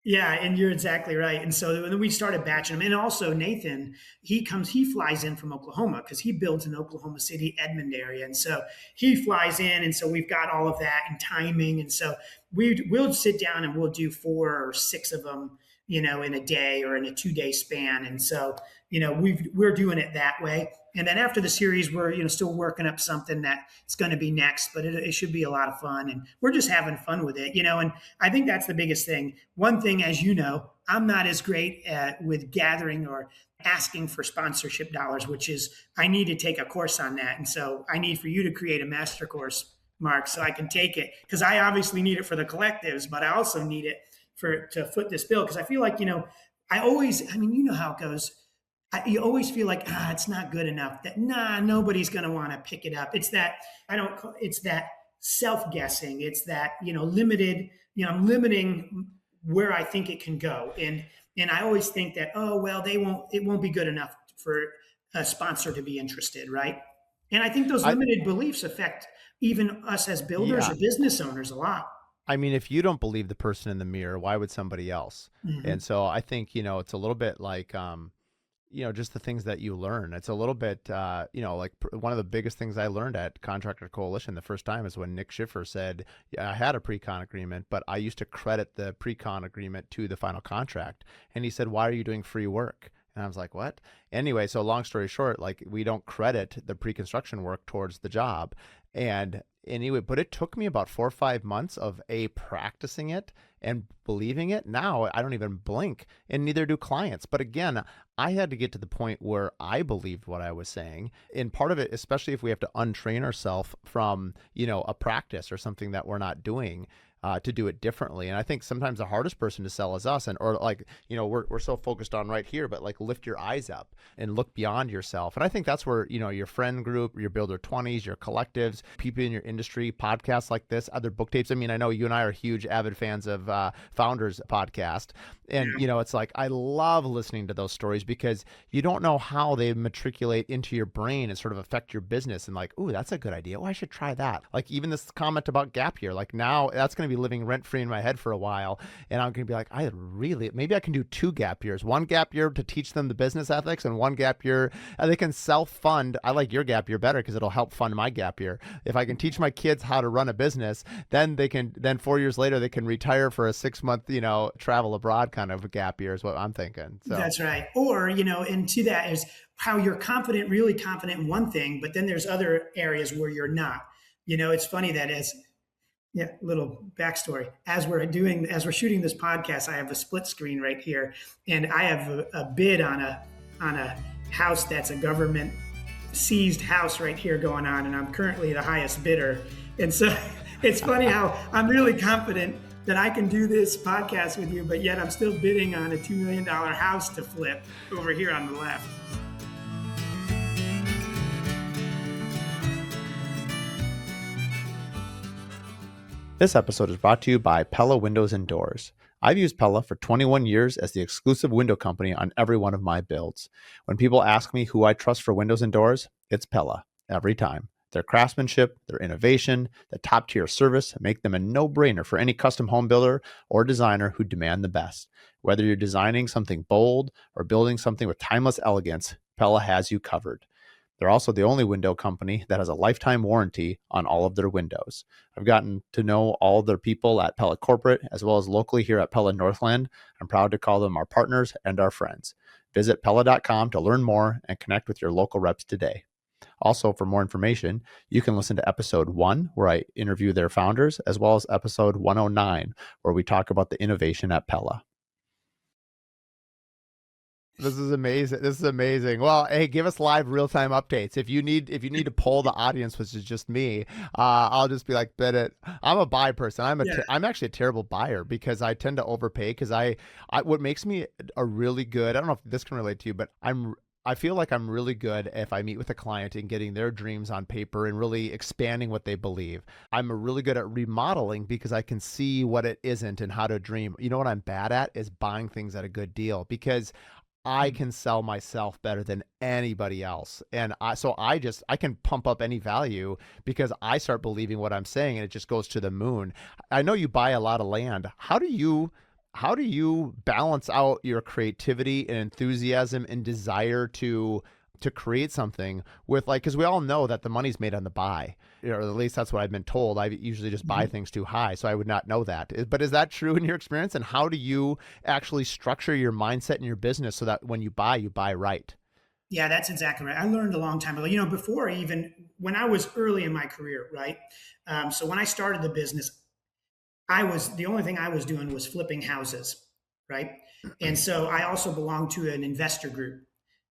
yeah, and you're exactly right. And so then we started batching them. And also Nathan, he flies in from Oklahoma because he builds in Oklahoma City, Edmond area. And so he flies in. And so we've got all of that and timing. And so we'll sit down and we'll do 4 or 6 of them, in a day or in a 2-day span. And so, we're doing it that way. And then after the series, we're, still working up something that's going to be next, but it should be a lot of fun. And we're just having fun with it, and I think that's the biggest thing. One thing, as you know, I'm not as great with gathering or asking for sponsorship dollars, which is I need to take a course on that. And so I need for you to create a master course, Mark, so I can take it because I obviously need it for the collectives, but I also need it to foot this bill because I feel like, I mean, you know how it goes. You always feel like it's not good enough. That nobody's going to want to pick it up. It's that I don't. It's that self guessing. It's that limited. I'm limiting where I think it can go, and I always think that oh well, they won't. It won't be good enough for a sponsor to be interested, right? And I think those I limited beliefs affect even us as builders Yeah. or business owners a lot. I mean, if you don't believe the person in the mirror, why would somebody else? And Hmm. so I think, it's a little bit like, just the things that you learn. It's a little bit, like one of the biggest things I learned at Contractor Coalition the first time is when Nick Schiffer said, yeah, I had a pre-con agreement, but I used to credit the pre-con agreement to the final contract. And he said, why are you doing free work? And I was like, what? Anyway, so long story short, like we don't credit the pre-construction work towards the job. And anyway, but it took me about 4 or 5 months of practicing it and believing it. Now I don't even blink, and neither do clients. But again, I had to get to the point where I believed what I was saying. And part of it, especially if we have to untrain ourselves from, a practice or something that we're not doing, to do it differently. And I think sometimes the hardest person to sell is us. And or like, we're so focused on right here, but like lift your eyes up and look beyond yourself. And I think that's where, your friend group, your builder 20s, your collectives, people in your industry, podcasts like this, other book tapes. I mean, I know you and I are huge avid fans of Founders podcast. And, it's like, I love listening to those stories because you don't know how they matriculate into your brain and sort of affect your business. And like, ooh, that's a good idea. Oh, I should try that. Like even this comment about gap year, like now that's going to be living rent free in my head for a while. And I'm going to be like, maybe I can do 2 gap years, 1 gap year to teach them the business ethics and 1 gap year. They can self fund. I like your gap year better because it'll help fund my gap year. If I can teach my kids how to run a business, then then 4 years later, they can retire for a 6-month, travel abroad kind of a gap year is what I'm thinking. So That's right. Or, and to that is how you're confident, really confident in one thing, but then there's other areas where you're not. It's funny that yeah, little backstory. As we're shooting this podcast, I have a split screen right here, and I have a bid on a house that's a government seized house right here going on, and I'm currently the highest bidder. And so it's funny how I'm really confident that I can do this podcast with you, but yet I'm still bidding on a $2 million house to flip over here on the left. this episode is brought to you by Pella Windows and Doors. I've used Pella for 21 years as the exclusive window company on every one of my builds. When people ask me who I trust for windows and doors, it's Pella, every time. Their craftsmanship, their innovation, the top tier service make them a no-brainer for any custom home builder or designer who demand the best. Whether you're designing something bold or building something with timeless elegance, Pella has you covered. They're also the only window company that has a lifetime warranty on all of their windows. I've gotten to know all of their people at Pella Corporate as well as locally here at Pella Northland. I'm proud to call them our partners and our friends. Visit Pella.com to learn more and connect with your local reps today. Also, for more information, you can listen to episode 1, where I interview their founders, as well as episode 109, where we talk about the innovation at Pella. This is amazing. This is amazing. Well, hey, give us live real-time updates. If you need to poll the audience, which is just me, I'll just be like, bet it. I'm a buy person. Yeah. I'm actually a terrible buyer because I tend to overpay because I what makes me a really good, I don't know if this can relate to you, but I feel like I'm really good if I meet with a client and getting their dreams on paper and really expanding what they believe. I'm really good at remodeling because I can see what it isn't and how to dream. You know what I'm bad at is buying things at a good deal because I can sell myself better than anybody else. And I can pump up any value because I start believing what I'm saying and it just goes to the moon. I know you buy a lot of land. How do you balance out your creativity and enthusiasm and desire to create something with, like, because we all know that the money's made on the buy, or at least that's what I've been told. I usually just buy things too high, so I would not know that. But is that true in your experience? And how do you actually structure your mindset in your business so that when you buy right? Yeah, that's exactly right. I learned a long time ago, before even when I was early in my career, right? So when I started the business, the only thing I was doing was flipping houses, right? And so I also belonged to an investor group.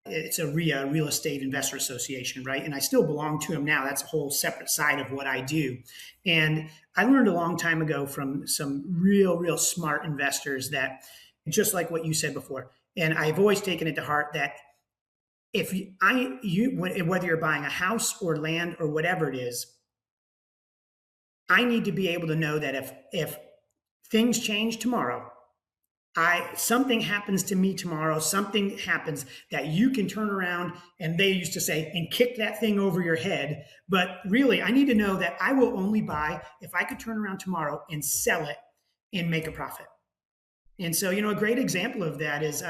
It's a RIA, Real Estate Investor Association, right? And I still belong to them now. That's a whole separate side of what I do. And I learned a long time ago from some real smart investors that, just like what you said before, and I've always taken it to heart that whether you're buying a house or land or whatever it is, I need to be able to know that if things change tomorrow, I something happens to me tomorrow, something happens that you can turn around, and they used to say, and kick that thing over your head. But really, I need to know that I will only buy if I could turn around tomorrow and sell it and make a profit. And so, a great example of that is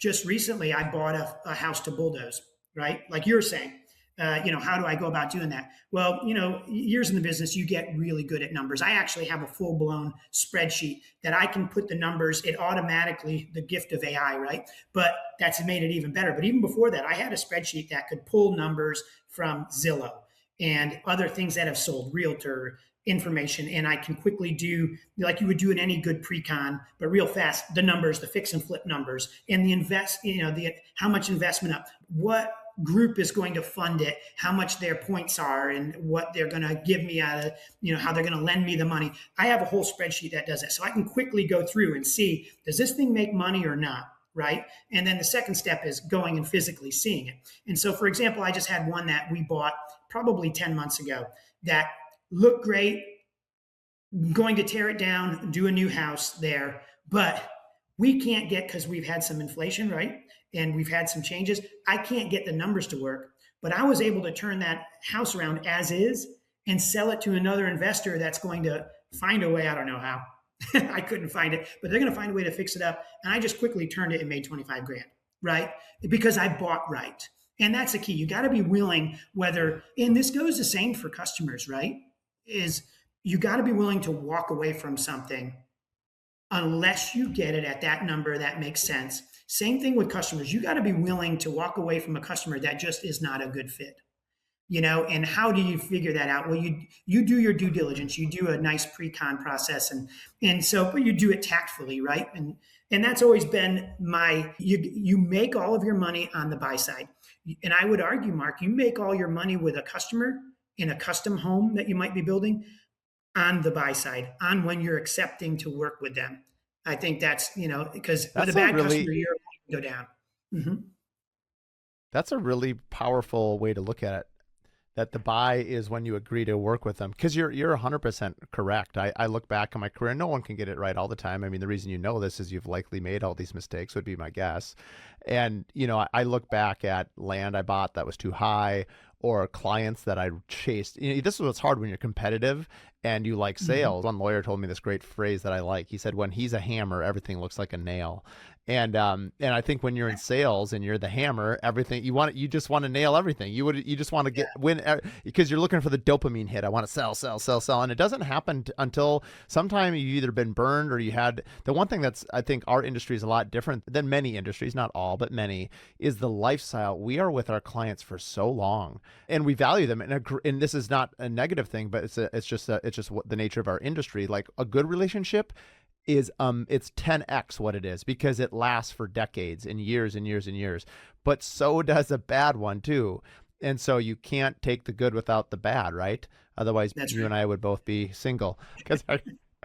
just recently I bought a house to bulldoze, right? Like you're saying, how do I go about doing that? Well, years in the business, you get really good at numbers. I actually have a full blown spreadsheet that I can put the numbers, it automatically, the gift of AI, right? But that's made it even better. But even before that, I had a spreadsheet that could pull numbers from Zillow and other things that have sold, realtor information, and I can quickly do, like you would do in any good pre-con, but real fast, the numbers, the fix and flip numbers, and the how much investment up, what group is going to fund it, how much their points are, and what they're going to give me out of, how they're going to lend me the money. I have a whole spreadsheet that does it, so I can quickly go through and see, does this thing make money or not? Right. And then the second step is going and physically seeing it. And so, for example, I just had one that we bought probably 10 months ago that looked great, going to tear it down, do a new house there. But we can't get, because we've had some inflation, right? And we've had some changes. I can't get the numbers to work. But I was able to turn that house around as is and sell it to another investor that's going to find a way. I don't know how. I couldn't find it, but they're going to find a way to fix it up. And I just quickly turned it and made 25 grand, right? Because I bought right. And that's the key. You got to be willing, and this goes the same for customers, right? Is you got to be willing to walk away from something unless you get it at that number that makes sense. Same thing with customers. You got to be willing to walk away from a customer that just is not a good fit. And how do you figure that out? Well, you do your due diligence, you do a nice pre-con process, but you do it tactfully, right? And that's always been you make all of your money on the buy side. And I would argue, Mark, you make all your money with a customer in a custom home that you might be building on the buy side, on when you're accepting to work with them. I think that's, because with a bad customer, you're going to go down. Mm-hmm. That's a really powerful way to look at it. That the buy is when you agree to work with them, because you're 100% correct. I look back on my career, no one can get it right all the time. I mean, the reason this is you've likely made all these mistakes, would be my guess. And I look back at land I bought that was too high, or clients that I chased. This is what's hard when you're competitive and you like sales. Mm-hmm. One lawyer told me this great phrase that I like. He said, when he's a hammer, everything looks like a nail. And I think when you're in sales and you're the hammer, everything you just want to nail everything. You just want to Yeah, get win because you're looking for the dopamine hit. I want to sell, sell, sell, sell, and it doesn't happen until sometime you've either been burned or you had the one thing that's I think our industry is a lot different than many industries, not all, but many, is the lifestyle. We are with our clients for so long, and we value them. And this is not a negative thing, but it's just what the nature of our industry. Like a good relationship is it's 10x what it is because it lasts for decades and years and years and years. But so does a bad one too. And so you can't take the good without the bad, right? Otherwise, that's you right. and I would both be single because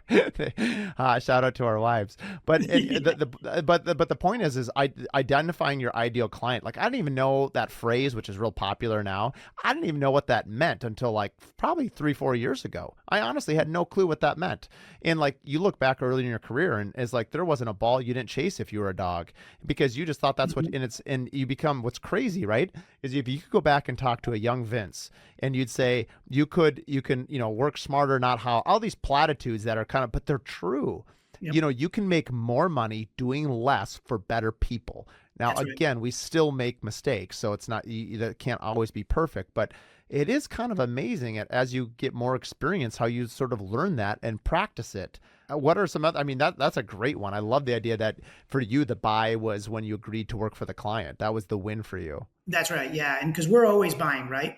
shout out to our wives. But the point is identifying your ideal client. Like I didn't even know that phrase, which is real popular now. I didn't even know what that meant until like probably 3-4 years ago. I honestly had no clue what that meant. And like you look back early in your career, and it's like there wasn't a ball you didn't chase if you were a dog because you just thought that's what. Mhm. And you become what's crazy, right? Is if you could go back and talk to a young Vince, and you'd say you can work smarter, not how all these platitudes that are kind of but they're true. Yep, You can make more money doing less for better people. Now that's right. again, we still make mistakes, so it's not that can't always be perfect, but it is kind of amazing as you get more experience how you sort of learn that and practice it. What are some other, I mean, that's a great one. I love the idea that for you the buy was when you agreed to work for the client. That was the win for you. That's right. Yeah, and because we're always buying, right?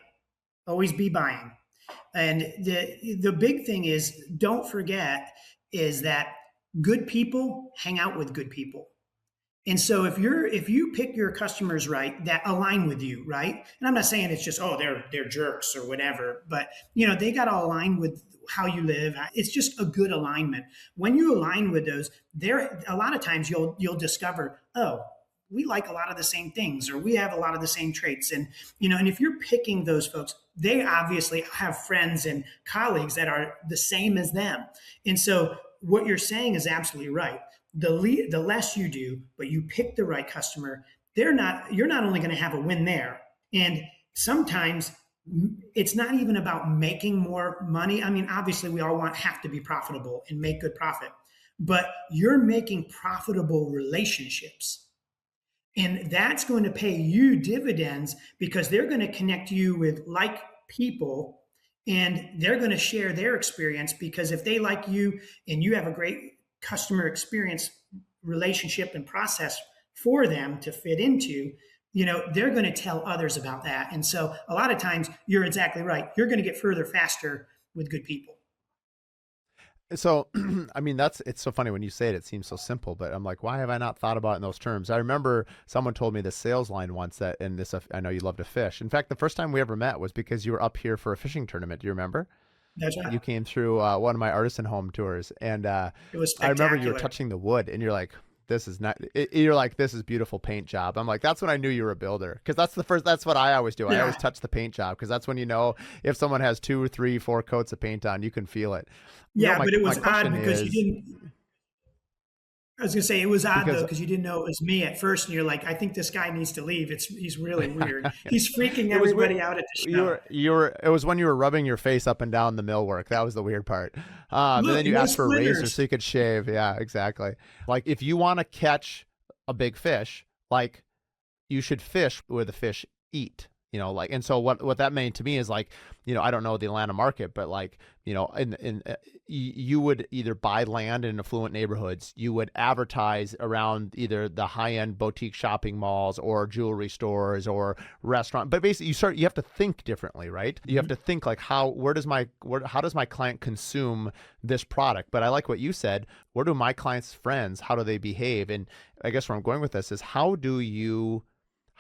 Always be buying. And the big thing is, don't forget, is that good people hang out with good people. And so if you pick your customers right that align with you, right? And I'm not saying it's just they're jerks or whatever, but they got to align with how you live. It's just a good alignment. When you align with those, there a lot of times you'll discover, oh, we like a lot of the same things or we have a lot of the same traits. And and if you're picking those folks, they obviously have friends and colleagues that are the same as them. And so what you're saying is absolutely right. The less you do, but you pick the right customer, you're not only going to have a win there. And sometimes it's not even about making more money. I mean, obviously we all have to be profitable and make good profit, but you're making profitable relationships. And that's going to pay you dividends because they're going to connect you with like people, and they're going to share their experience because if they like you and you have a great customer experience relationship and process for them to fit into, they're going to tell others about that. And so a lot of times you're exactly right. You're going to get further faster with good people. So, I mean, it's so funny when you say it, it seems so simple, but I'm like, why have I not thought about it in those terms? I remember someone told me this sales line once that, and this, I know you love to fish. In fact, the first time we ever met was because you were up here for a fishing tournament. Do you remember? That's right. You came through one of my artisan home tours, and It was I remember you were spectacular. touching the wood, and you're like, "This is not." You're like, "This is beautiful paint job." I'm like, "That's when I knew you were a builder," because that's the first. That's what I always do. I Yeah. always touch the paint job because that's when you know if someone has 2 or 3, 4 coats of paint on, you can feel it. Yeah, My but it my was odd question because you is didn't. I was gonna say it was odd though because because you didn't know it was me at first, and you're like, I think this guy needs to leave. He's really weird. He's freaking it was weird. everybody out at the show. It was when you were rubbing your face up and down the millwork. That was the weird part. And Look, then you no asked for a razor splinters. so you could shave. Yeah, exactly. Like if you want to catch a big fish, like you should fish where the fish eat. Like, and so what that meant to me is like, I don't know the Atlanta market, but like, you would either buy land in affluent neighborhoods, you would advertise around either the high end boutique shopping malls or jewelry stores or restaurant. But basically, you have to think differently, right? You have Mhm. to think like how does my client consume this product? But I like what you said. Where do my clients' friends? How do they behave? And I guess where I'm going with this is how do you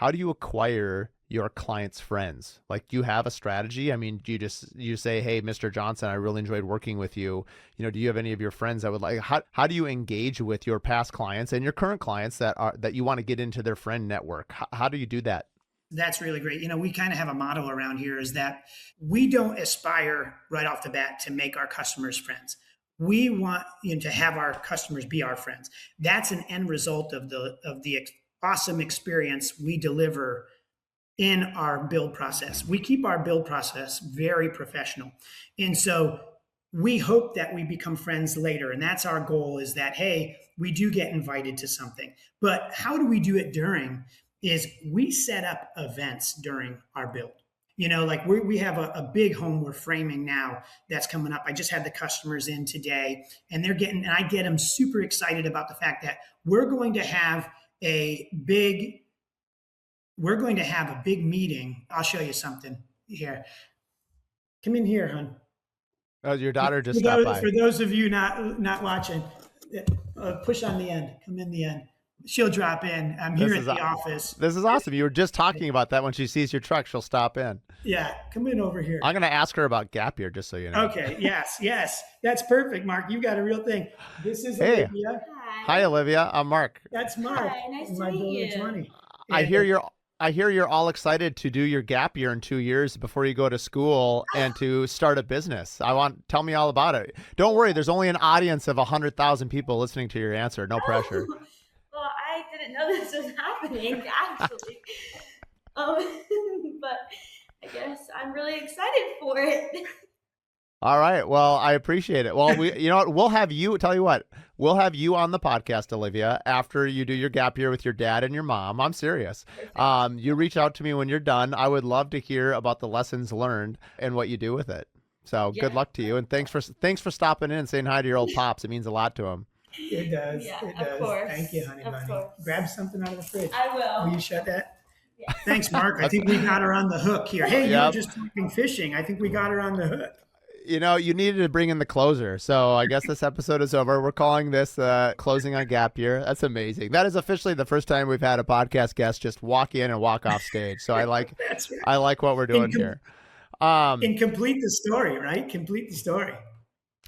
acquire your clients' friends? Like, do you have a strategy? I mean, do you say, "Hey, Mr. Johnson, I really enjoyed working with you. Do you have any of your friends that would like?" How do you engage with your past clients and your current clients that you want to get into their friend network? How do you do that? That's really great. We kind of have a motto around here is that we don't aspire right off the bat to make our customers friends. We want to have our customers be our friends. That's an end result of the awesome experience we deliver in our build process. We keep our build process very professional. And so we hope that we become friends later. And that's our goal, is that, hey, we do get invited to something. But how do we do it during? Is we set up events during our build. Like we have a big home we're framing now that's coming up. I just had the customers in today, and I get them super excited about the fact that a big, we're going to have a big meeting. I'll show you something here. Come in here, hon. Oh, your daughter just stopped by. For those of you not watching, push on the end. Come in the end. She'll drop in. I'm This here at is the office. this is awesome. You were just talking about that. When she sees your truck, she'll stop in. Yeah, come in over here. I'm going to ask her about gap year, just so you know. Okay. Yes. That's perfect, Mark. You got a real thing. This is Hey. Olivia. Hi, Olivia. I'm Mark. That's Mark. Hi, nice to my meet builder you. 20. I hear you're all excited to do your gap year in 2 years before you go to school and to start a business. Tell me all about it. Don't worry, there's only an audience of 100,000 people listening to your answer. No pressure. Well, I didn't know this was happening, actually. But I guess I'm really excited for it. All right. Well, I appreciate it. Well, you know what? We'll have you on the podcast, Olivia, after you do your gap year with your dad and your mom. I'm serious. You reach out to me when you're done. I would love to hear about the lessons learned and what you do with it. So good luck to you. And thanks for stopping in and saying hi to your old pops. It means a lot to him. It does. Yeah, it of does. course. Thank you, honey Of bunny. course. Grab something out of the fridge. I will. Will you shut that? Yeah. Thanks, Mark. I think we got her on the hook here. Hey, you were Yep. just talking fishing. I think we got her on the hook. You know, you needed to bring in the closer. So I guess this episode is over. We're calling this Closing on Gap Year. That's amazing. That is officially the first time we've had a podcast guest just walk in and walk off stage. So I like That's right. I like what we're doing here. And complete the story, right? Complete the story.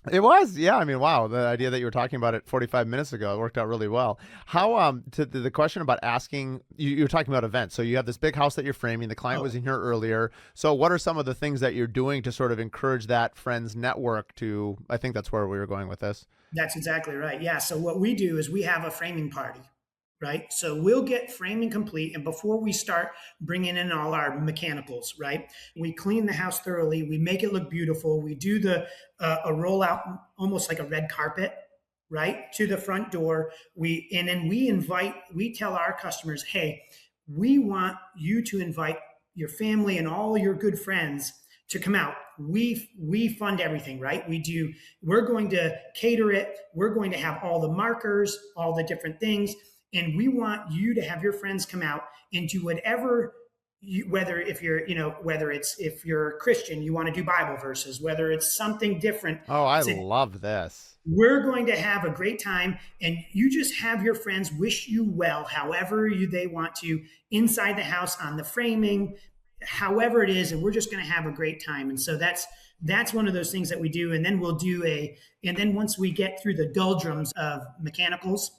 It was, yeah. I mean, wow, the idea that you were talking about it 45 minutes ago, it worked out really well. How, to the question about asking, you were talking about events. So you have this big house that you're framing. The client was in here earlier. So what are some of the things that you're doing to sort of encourage that friends network to, I think that's where we were going with this. That's exactly right. Yeah. So what we do is we have a framing party, right? So we'll get framing complete. And before we start bringing in all our mechanicals, right? We clean the house thoroughly. We make it look beautiful. We do a rollout, almost like a red carpet, right? To the front door. We tell our customers, hey, we want you to invite your family and all your good friends to come out. We fund everything, right? We're going to cater it. We're going to have all the markers, all the different things. And we want you to have your friends come out and do whatever whether if you're Christian, you want to do Bible verses, whether it's something different. Oh, I love this. We're going to have a great time, and you just have your friends wish you well, however they want to, inside the house, on the framing, however it is, and we're just going to have a great time. And so that's one of those things that we do. And then once we get through the doldrums of mechanicals,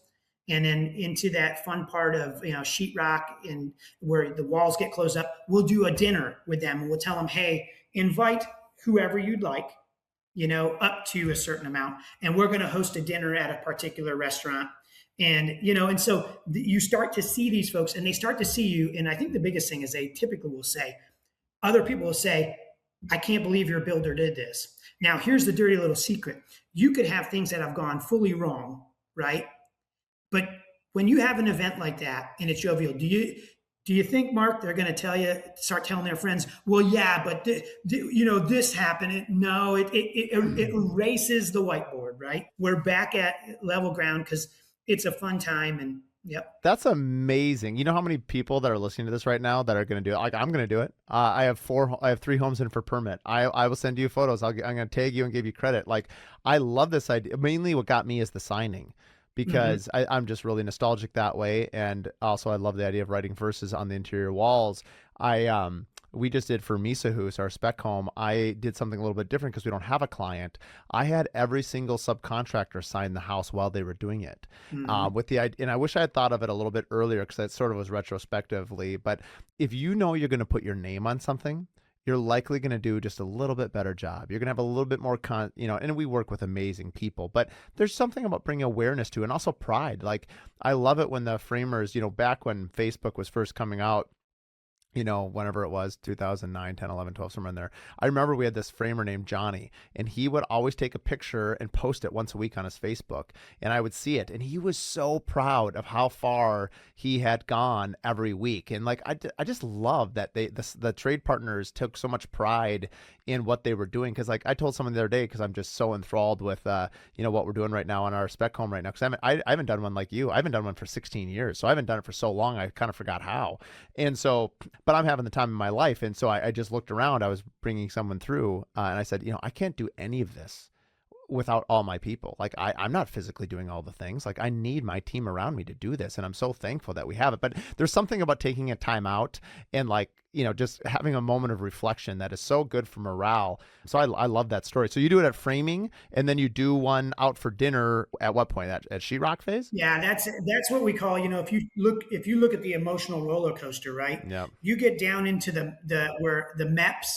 and then into that fun part of sheetrock and where the walls get closed up, we'll do a dinner with them, and we'll tell them, hey, invite whoever you'd like, up to a certain amount, and we're going to host a dinner at a particular restaurant. And so you start to see these folks, and they start to see you. And I think the biggest thing is other people will say, I can't believe your builder did this. Now, here's the dirty little secret. You could have things that have gone fully wrong, right? But when you have an event like that and it's jovial, do you think, Mark, they're going to start telling their friends, well, yeah, but this happened? No, it erases the whiteboard, right? We're back at level ground because it's a fun time. And yep. That's amazing. You know how many people that are listening to this right now that are going to do it? Like, I'm going to do it. I have 3 homes in for permit. I will send you photos. I'm going to tag you and give you credit. Like, I love this idea. Mainly what got me is the signing, because I'm just really nostalgic that way. And also I love the idea of writing verses on the interior walls. We just did for Misa Hoos, our spec home. I did something a little bit different because we don't have a client. I had every single subcontractor sign the house while they were doing it. And I wish I had thought of it a little bit earlier, because that sort of was retrospectively. But if you know you're going to put your name on something, you're likely going to do just a little bit better job. You're going to have a little bit more, and we work with amazing people, but there's something about bringing awareness to, and also pride. Like, I love it when the framers, back when Facebook was first coming out, whenever it was, 2009, 10, 11, 12, somewhere in there. I remember we had this framer named Johnny, and he would always take a picture and post it once a week on his Facebook. And I would see it. And he was so proud of how far he had gone every week. And like, I just love that the trade partners took so much pride in what they were doing. Cause like I told someone the other day, cause I'm just so enthralled with, what we're doing right now on our spec home right now. Cause I haven't done one like you. I haven't done one for 16 years. So I haven't done it for so long. I kind of forgot how. And so, but I'm having the time of my life. And so I just looked around. I was bringing someone through and I said, I can't do any of this without all my people. Like I'm not physically doing all the things. Like I need my team around me to do this. And I'm so thankful that we have it. But there's something about taking a time out and like, just having a moment of reflection that is so good for morale. So I love that story. So you do it at framing and then you do one out for dinner at what point? At sheetrock phase? Yeah, that's what we call, if you look at the emotional roller coaster, right? Yeah. You get down into the where the MEPS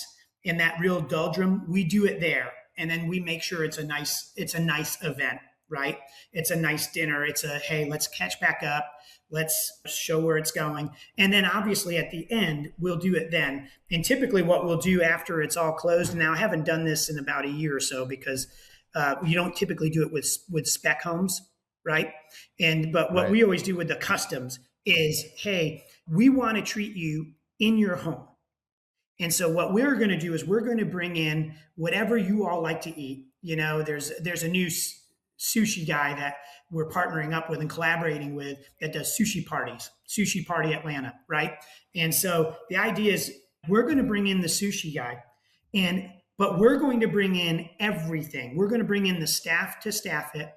in that real doldrum, we do it there. And then we make sure it's a nice event, right? It's a nice dinner. It's hey, let's catch back up. Let's show where it's going. And then obviously at the end, we'll do it then. And typically what we'll do after it's all closed, now I haven't done this in about a year or so because you don't typically do it with spec homes, right? But what Right. we always do with the customs is, hey, we want to treat you in your home. And so what we're going to do is we're going to bring in whatever you all like to eat. There's a new sushi guy that we're partnering up with and collaborating with that does sushi parties, Sushi Party Atlanta, right? And so the idea is we're going to bring in the sushi guy, but we're going to bring in everything. We're going to bring in the staff to staff it,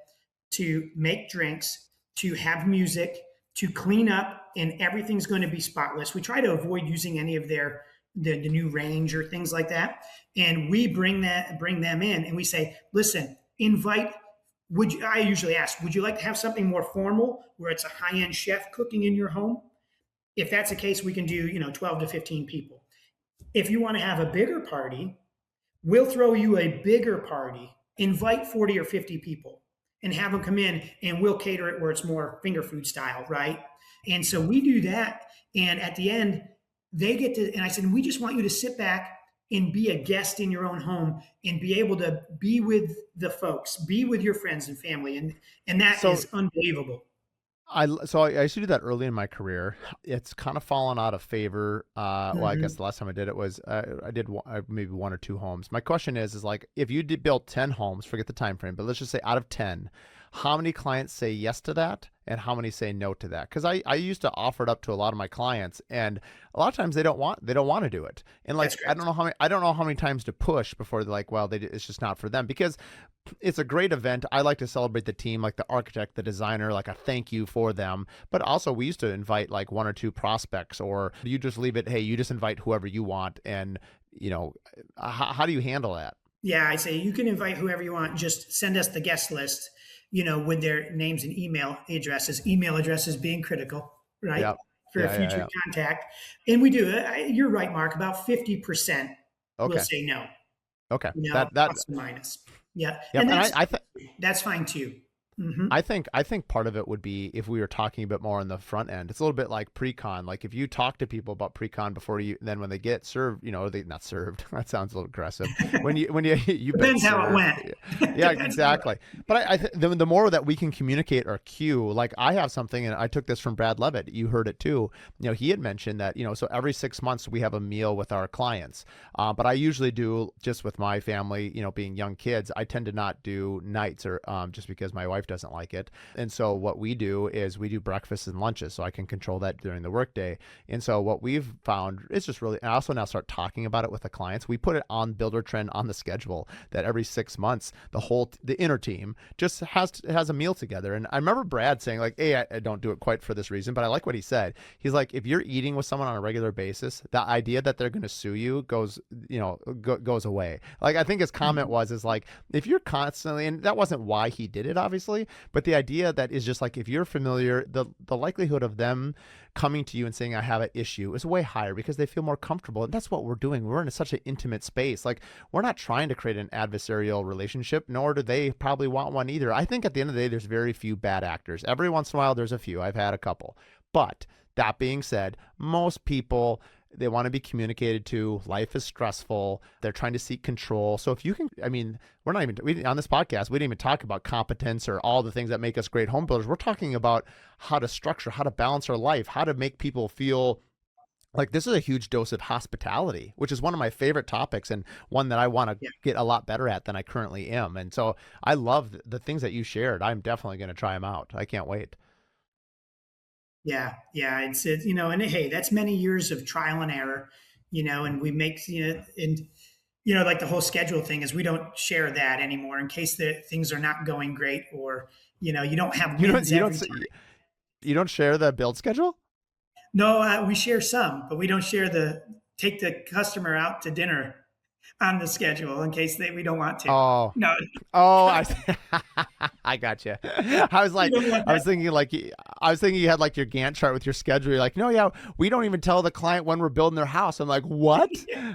to make drinks, to have music, to clean up, and everything's going to be spotless. We try to avoid using any of the new range or things like that. And we bring them in and we say, listen, I usually ask, would you like to have something more formal where it's a high-end chef cooking in your home? If that's the case, we can do, 12 to 15 people. If you want to have a bigger party, we'll throw you a bigger party, invite 40 or 50 people and have them come in and we'll cater it where it's more finger food style, right? And so we do that. And at the end, they get to, and I said, we just want you to sit back and be a guest in your own home and be able to be with the folks, be with your friends and family. And that is unbelievable. I used to do that early in my career. It's kind of fallen out of favor. Well, I guess the last time I did it was I did maybe one or two homes. My question is like, if you did build 10 homes, forget the time frame, but let's just say out of 10, how many clients say yes to that and how many say no to that? Because I used to offer it up to a lot of my clients, and a lot of times they don't want to do it. And like I don't know how many times to push before they're like, well, it's just not for them, because it's a great event. I like to celebrate the team, like the architect, the designer, like a thank you for them. But also we used to invite like one or two prospects, or you just leave it, hey, you just invite whoever you want. And how do you handle that? Yeah, I say you can invite whoever you want. Just send us the guest list, with their names and email addresses being critical, right? Yep. For future contact. And we do it. You're right, Mark, about 50% will say no. Okay. That plus or minus. Yeah. Yep. And that's fine too. Mm-hmm. I think part of it would be if we were talking a bit more on the front end. It's a little bit like pre-con. Like if you talk to people about pre-con before then when they get served, they not served. That sounds a little aggressive. When you depends how it went. Yeah, exactly. But the more that we can communicate our cue, like I have something, and I took this from Brad Levitt. You heard it too. He had mentioned that so every 6 months we have a meal with our clients. But I usually do just with my family. Being young kids, I tend to not do nights or just because my wife doesn't like it. And so what we do is we do breakfasts and lunches, so I can control that during the workday. And so what we've found is just really, and I also now start talking about it with the clients. We put it on Builder Trend on the schedule that every 6 months, the inner team just has a meal together. And I remember Brad saying like, hey, I don't do it quite for this reason, but I like what he said. He's like, if you're eating with someone on a regular basis, the idea that they're going to sue you goes away. Like I think his comment is like, if you're constantly, and that wasn't why he did it, obviously, but the idea that is just like, if you're familiar, the likelihood of them coming to you and saying I have an issue is way higher because they feel more comfortable. And that's what we're doing. We're in such an intimate space. Like we're not trying to create an adversarial relationship, nor do they probably want one either. I think at the end of the day, there's very few bad actors. Every once in a while, there's a few. I've had a couple. But that being said, most people, They want to be communicated to. Life is stressful. They're trying to seek control. So if you can, I mean, on this podcast, we didn't even talk about competence or all the things that make us great home builders. We're talking about how to structure, how to balance our life, how to make people feel like this is a huge dose of hospitality, which is one of my favorite topics and one that I want to Yeah. get a lot better at than I currently am. And so I love the things that you shared. I'm definitely going to try them out. I can't wait. Yeah, yeah, and hey, that's many years of trial and error, and we make, and like the whole schedule thing is we don't share that anymore in case the things are not going great, or you don't have You don't wins you every don't time. you don't share the build schedule? No, we share some, but we don't share take the customer out to dinner on the schedule in case we don't want to. Oh, No, oh, I got you. I was you like, don't want I was that. thinking like, I was thinking you had like your Gantt chart with your schedule. You're like, no, yeah, we don't even tell the client when we're building their house. I'm like, what?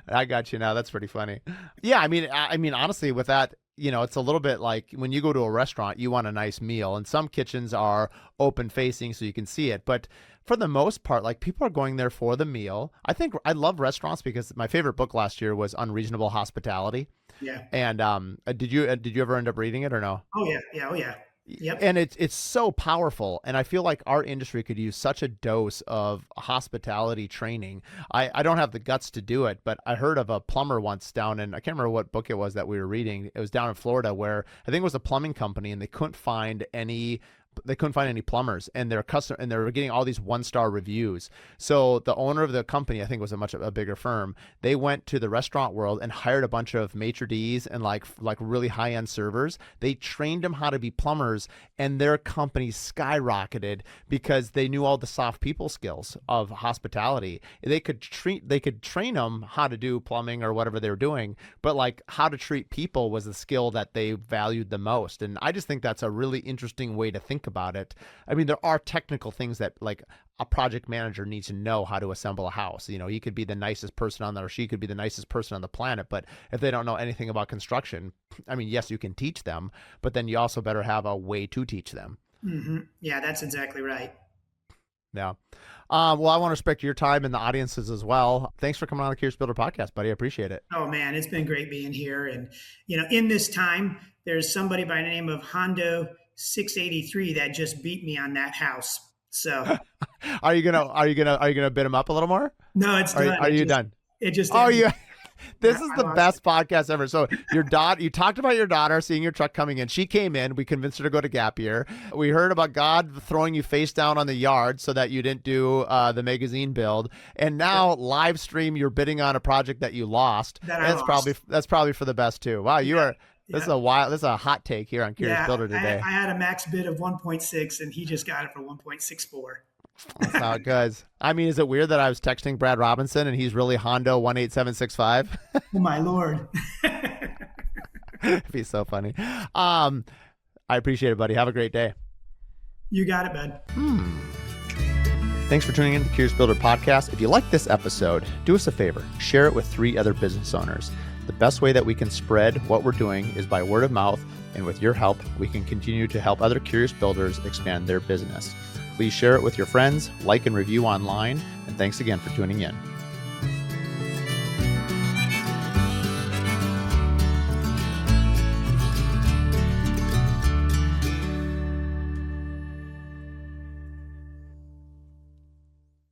I got you now. That's pretty funny. Yeah, I mean, honestly, with that, it's a little bit like when you go to a restaurant, you want a nice meal, and some kitchens are open facing so you can see it, but for the most part, like people are going there for the meal. I think I love restaurants because my favorite book last year was Unreasonable Hospitality. Yeah. And did you ever end up reading it or no? Oh yeah. Yeah. Oh yeah. Yep. And it's so powerful, and I feel like our industry could use such a dose of hospitality training. I don't have the guts to do it, but I heard of a plumber once down in, I can't remember what book it was that we were reading. It was down in Florida where I think it was a plumbing company, and they couldn't find any plumbers, and they were getting all these 1-star reviews. So the owner of the company, I think was a bigger firm, they went to the restaurant world and hired a bunch of maitre d's and like really high end servers. They trained them how to be plumbers, and their company skyrocketed because they knew all the soft people skills of hospitality. They could train them how to do plumbing or whatever they were doing, but like how to treat people was the skill that they valued the most. And I just think that's a really interesting way to think about it. I mean, there are technical things that like a project manager needs to know how to assemble a house. He could be the nicest person on there, or she could be the nicest person on the planet, but if they don't know anything about construction, I mean, yes, you can teach them, but then you also better have a way to teach them. Yeah, that's exactly right. Yeah. Well, I want to respect your time and the audiences as well. Thanks for coming on the Curious Builder podcast, buddy. I appreciate it. Oh man, it's been great being here. And in this time, there's somebody by the name of Hondo 683 that just beat me on that house. So Are you gonna bid him up a little more? no, it's Are, done. are you done? It just Oh, ended. yeah. This is I the lost best podcast ever. So your daughter, you talked about your daughter seeing your truck coming in. She came in. We convinced her to go to Gap Year. We heard about God throwing you face down on the yard so that you didn't do the magazine build. And now live stream you're bidding on a project that you lost. that I That's lost. probably for the best too. Wow, you are. This is Yeah. this is a hot take here on Curious Yeah, Builder today. I had a max bid of 1.6, and he just got it for 1.64. That's how it goes. I mean, is it weird that I was texting Brad Robinson and he's really Hondo 18765? Oh my Lord. It'd be so funny. I appreciate it, buddy. Have a great day. You got it, bud. Thanks for tuning in to the Curious Builder podcast. If you like this episode, do us a favor. Share it with 3 other business owners. The best way that we can spread what we're doing is by word of mouth, and with your help, we can continue to help other curious builders expand their business. Please share it with your friends, like and review online, and thanks again for tuning in.